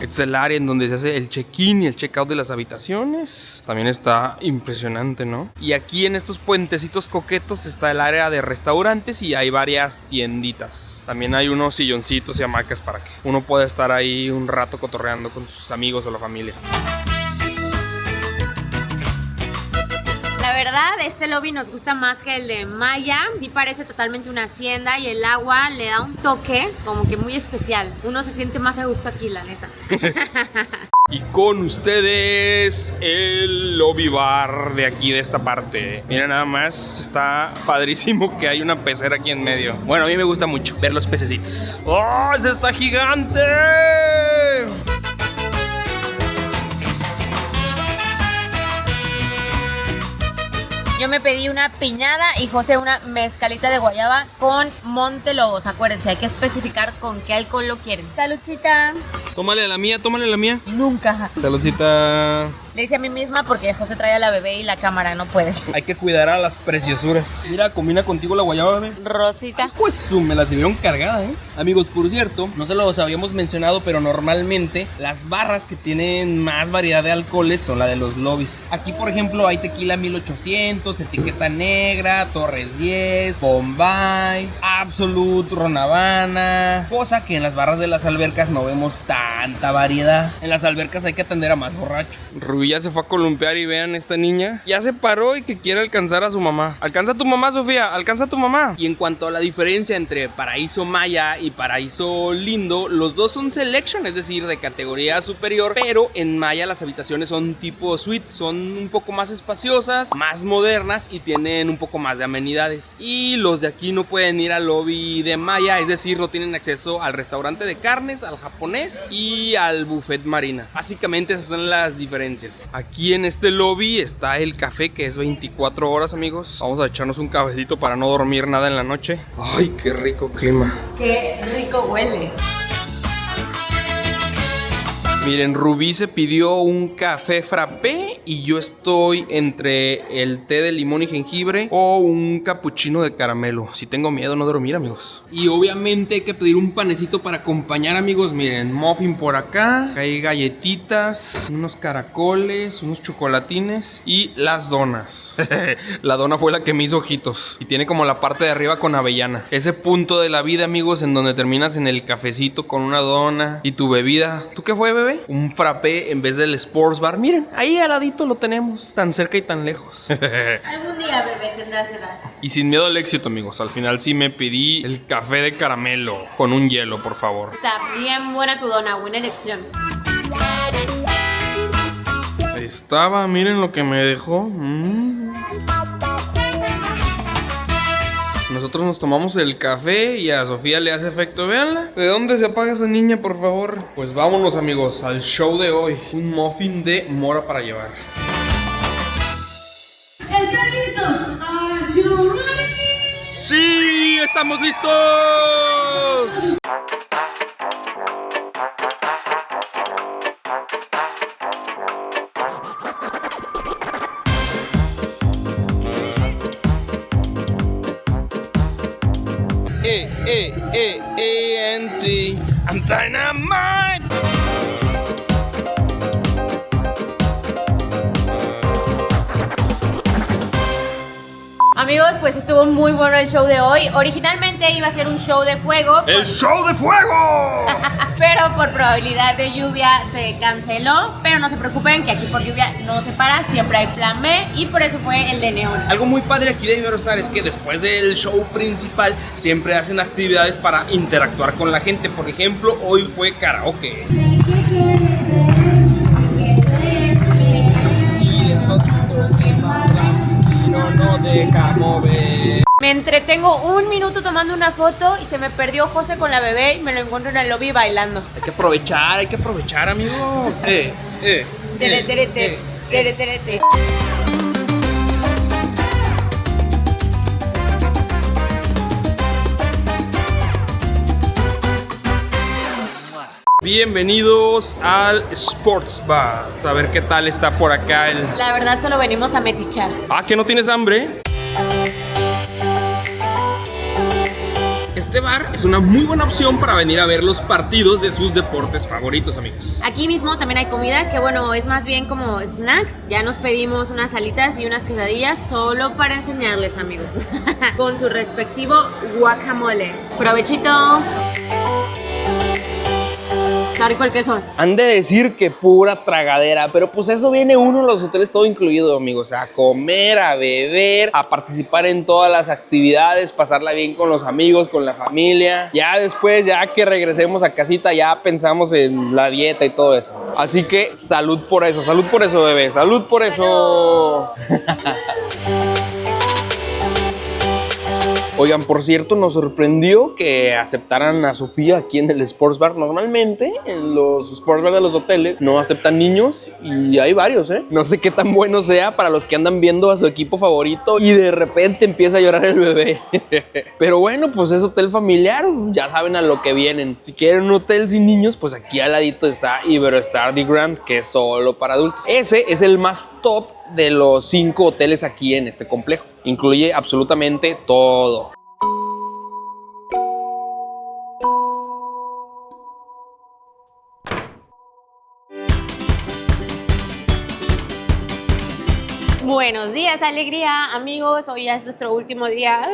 Este es el área en donde se hace el check-in y el check-out de las habitaciones. También está impresionante, ¿no? Y aquí en estos puentecitos coquetos está el área de restaurantes y hay varias tienditas. También hay unos silloncitos y hamacas para que uno pueda estar ahí un rato cotorreando con sus amigos o la familia. La verdad, este lobby nos gusta más que el de Maya. Sí parece totalmente una hacienda y el agua le da un toque como que muy especial. Uno se siente más a gusto aquí, la neta. Y con ustedes el lobby bar de aquí, de esta parte. Mira nada más, está padrísimo que hay una pecera aquí en medio. Bueno, a mí me gusta mucho ver los pececitos. ¡Oh, ese está gigante! Yo me pedí una piñada y José una mezcalita de guayaba con Montelobos. Acuérdense, hay que especificar con qué alcohol lo quieren. Saludcita. Tómale la mía, tómale la mía. Nunca. Saludcita. Le hice a mí misma porque José trae a la bebé y la cámara no puede. Hay que cuidar a las preciosuras. Mira, combina contigo la guayaba, bebé. Rosita. Pues me la sirvieron cargada, ¿eh? Amigos, por cierto, no se los habíamos mencionado, pero normalmente las barras que tienen más variedad de alcoholes son la de los lobbies. Aquí, por ejemplo, hay tequila 1800, etiqueta negra, Torres 10, Bombay, Absolut, Ron Habana. Cosa que en las barras de las albercas no vemos tanta variedad. En las albercas hay que atender a más borracho. Rubí ya se fue a columpiar y vean esta niña. Ya se paró y que quiere alcanzar a su mamá. Alcanza a tu mamá, Sofía, alcanza a tu mamá. Y en cuanto a la diferencia entre Paraíso Maya y Paraíso Lindo, los dos son Selection, es decir, de categoría superior. Pero en Maya las habitaciones son tipo suite, son un poco más espaciosas, más modernas y tienen un poco más de amenidades. Y los de aquí no pueden ir al lobby de Maya, es decir, no tienen acceso al restaurante de carnes, al japonés y al buffet marina. Básicamente esas son las diferencias. Aquí en este lobby está el café, que es 24 horas, amigos. Vamos a echarnos un cafecito para no dormir nada en la noche. Ay, qué rico clima. Qué rico huele. Miren, Rubí se pidió un café frappé y yo estoy entre el té de limón y jengibre o un capuchino de caramelo. Si tengo miedo no dormir, amigos. Y obviamente hay que pedir un panecito para acompañar, amigos. Miren, muffin por acá, hay galletitas, unos caracoles, unos chocolatines y las donas. La dona fue la que me hizo ojitos y tiene como la parte de arriba con avellana. Ese punto de la vida, amigos, en donde terminas en el cafecito con una dona y tu bebida. ¿Tú qué fue, bebé? Un frappé en vez del sports bar. Miren, ahí al ladito. ladito lo tenemos, tan cerca y tan lejos. Algún día, bebé, tendrás edad. Y sin miedo al éxito, amigos. Al final sí me pedí el café de caramelo con un hielo, por favor. Está bien buena tu dona, buena elección. Ahí estaba, miren lo que me dejó. Nosotros nos tomamos el café y a Sofía le hace efecto. Véanla. ¿De dónde se apaga esa niña, por favor? Pues vámonos, amigos, al show de hoy. Un muffin de mora para llevar. ¿Están listos? Are you ready? ¡Sí! ¡Estamos listos! A-N-T. I'm dynamite. Amigos, pues estuvo muy bueno el show de hoy. Originalmente iba a ser un show de fuego. ¡El show de fuego! Pero por probabilidad de lluvia se canceló. Pero no se preocupen que aquí por lluvia no se para. Siempre hay plan B y por eso fue el de neón. Algo muy padre aquí de Iberostar es que después del show principal siempre hacen actividades para interactuar con la gente. Por ejemplo, hoy fue karaoke. No deja mover. Me entretengo un minuto tomando una foto y se me perdió José con la bebé y me lo encuentro en el lobby bailando. Hay que aprovechar, amigos. Tere, tere, tere, tere, tere, tere. Bienvenidos al Sports Bar. A ver qué tal está por acá el... La verdad solo venimos a metichar. Ah, ¿que no tienes hambre? Este bar es una muy buena opción para venir a ver los partidos de sus deportes favoritos, amigos. Aquí mismo también hay comida que bueno, es más bien como snacks. Ya nos pedimos unas alitas y unas quesadillas solo para enseñarles, amigos. Con su respectivo guacamole. Provechito. Está rico el queso. Han de decir que pura tragadera, pero pues eso viene uno en los hoteles todo incluido, amigos. A comer, a beber, a participar en todas las actividades, pasarla bien con los amigos, con la familia. Ya después, ya que regresemos a casita, ya pensamos en la dieta y todo eso. Así que salud por eso, bebé, salud por eso. Oigan, por cierto, nos sorprendió que aceptaran a Sofía aquí en el Sports Bar. Normalmente en los Sports Bar de los hoteles no aceptan niños y hay varios, ¿eh? No sé qué tan bueno sea para los que andan viendo a su equipo favorito y de repente empieza a llorar el bebé. Pero bueno, pues es hotel familiar, ya saben a lo que vienen. Si quieren un hotel sin niños, pues aquí al ladito está Iberostar The Grand, que es solo para adultos. Ese es el más top de los 5 hoteles aquí en este complejo. Incluye absolutamente todo. Buenos días, alegría, amigos. Hoy ya es nuestro último día.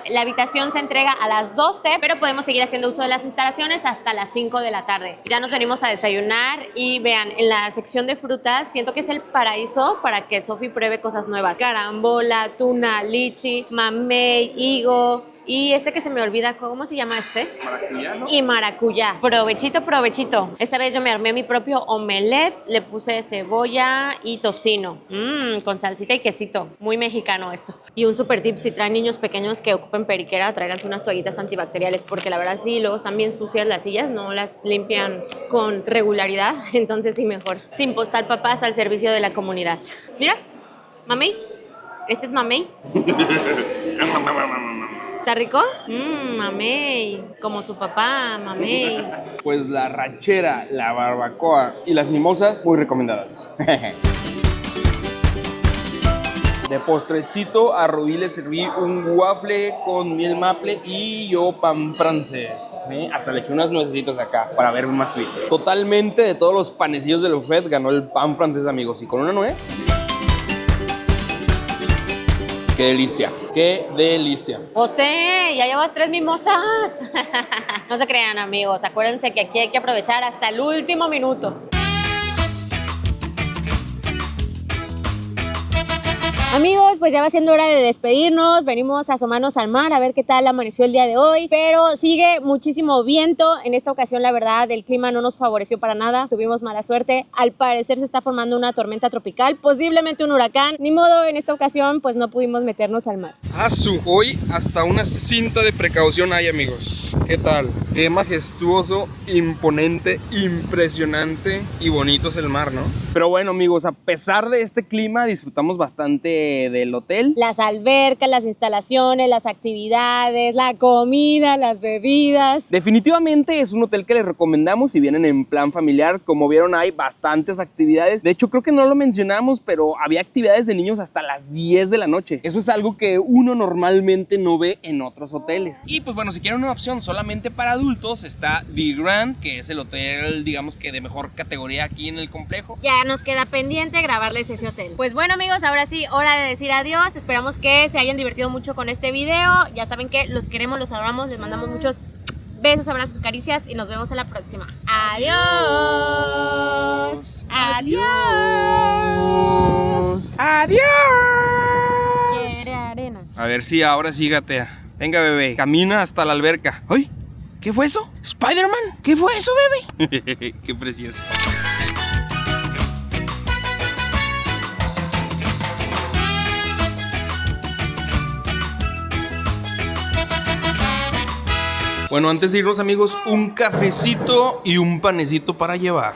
La habitación se entrega a las 12, pero podemos seguir haciendo uso de las instalaciones hasta las 5 de la tarde. Ya nos venimos a desayunar y vean, en la sección de frutas siento que es el paraíso para que Sofi pruebe cosas nuevas. Carambola, tuna, lichi, mamey, higo. Y este que se me olvida, ¿cómo se llama este? Maracuyá, ¿no? Y maracuyá. Provechito, provechito. Esta vez yo me armé mi propio omelette. Le puse cebolla y tocino. Con salsita y quesito. Muy mexicano esto. Y un super tip, si traen niños pequeños que ocupen periquera, tráiganse unas toallitas antibacteriales. Porque la verdad sí, luego están bien sucias las sillas. No las limpian con regularidad. Entonces sí, mejor. Sin postar papás al servicio de la comunidad. Mira, mamey. Este es mamey. ¿Está rico? Mamey, como tu papá, mamey. Pues la rachera, la barbacoa y las mimosas, muy recomendadas. De postrecito a Rubí le serví un waffle con miel maple y yo pan francés. Hasta le eché unas nuecesitas acá para ver más frío. Totalmente de todos los panecillos del buffet ganó el pan francés, amigos. Y con una nuez. ¡Qué delicia! ¡Qué delicia! José, ya llevas 3 mimosas. No se crean, amigos. Acuérdense que aquí hay que aprovechar hasta el último minuto. Amigos, pues ya va siendo hora de despedirnos. Venimos a asomarnos al mar a ver qué tal amaneció el día de hoy. Pero sigue muchísimo viento. En esta ocasión, la verdad, el clima no nos favoreció para nada. Tuvimos mala suerte. Al parecer se está formando una tormenta tropical, posiblemente un huracán. Ni modo, en esta ocasión, pues no pudimos meternos al mar. Hoy hasta una cinta de precaución hay, amigos. ¿Qué tal? Qué majestuoso, imponente, impresionante y bonito es el mar, ¿no? Pero bueno, amigos, a pesar de este clima, disfrutamos bastante del hotel. Las albercas, las instalaciones, las actividades, la comida, las bebidas. Definitivamente es un hotel que les recomendamos si vienen en plan familiar. Como vieron, hay bastantes actividades. De hecho, creo que no lo mencionamos, pero había actividades de niños hasta las 10 de la noche. Eso es algo que uno normalmente no ve en otros hoteles. Y pues bueno, si quieren una opción solamente para adultos, está The Grand, que es el hotel, digamos que de mejor categoría aquí en el complejo. Ya nos queda pendiente grabarles ese hotel. Pues bueno, amigos, ahora sí, hora de decir adiós. Esperamos que se hayan divertido mucho con este video. Ya saben que los queremos, los adoramos, les mandamos muchos besos, abrazos, caricias y nos vemos en la próxima. Adiós. Adiós. Adiós. Quiere arena. A ver si ahora sí gatea. Venga, bebé, camina hasta la alberca. ¡Ay! ¿Qué fue eso? ¿Spider-Man? ¿Qué fue eso, bebé? Qué precioso. Bueno, antes de irnos, amigos, un cafecito y un panecito para llevar.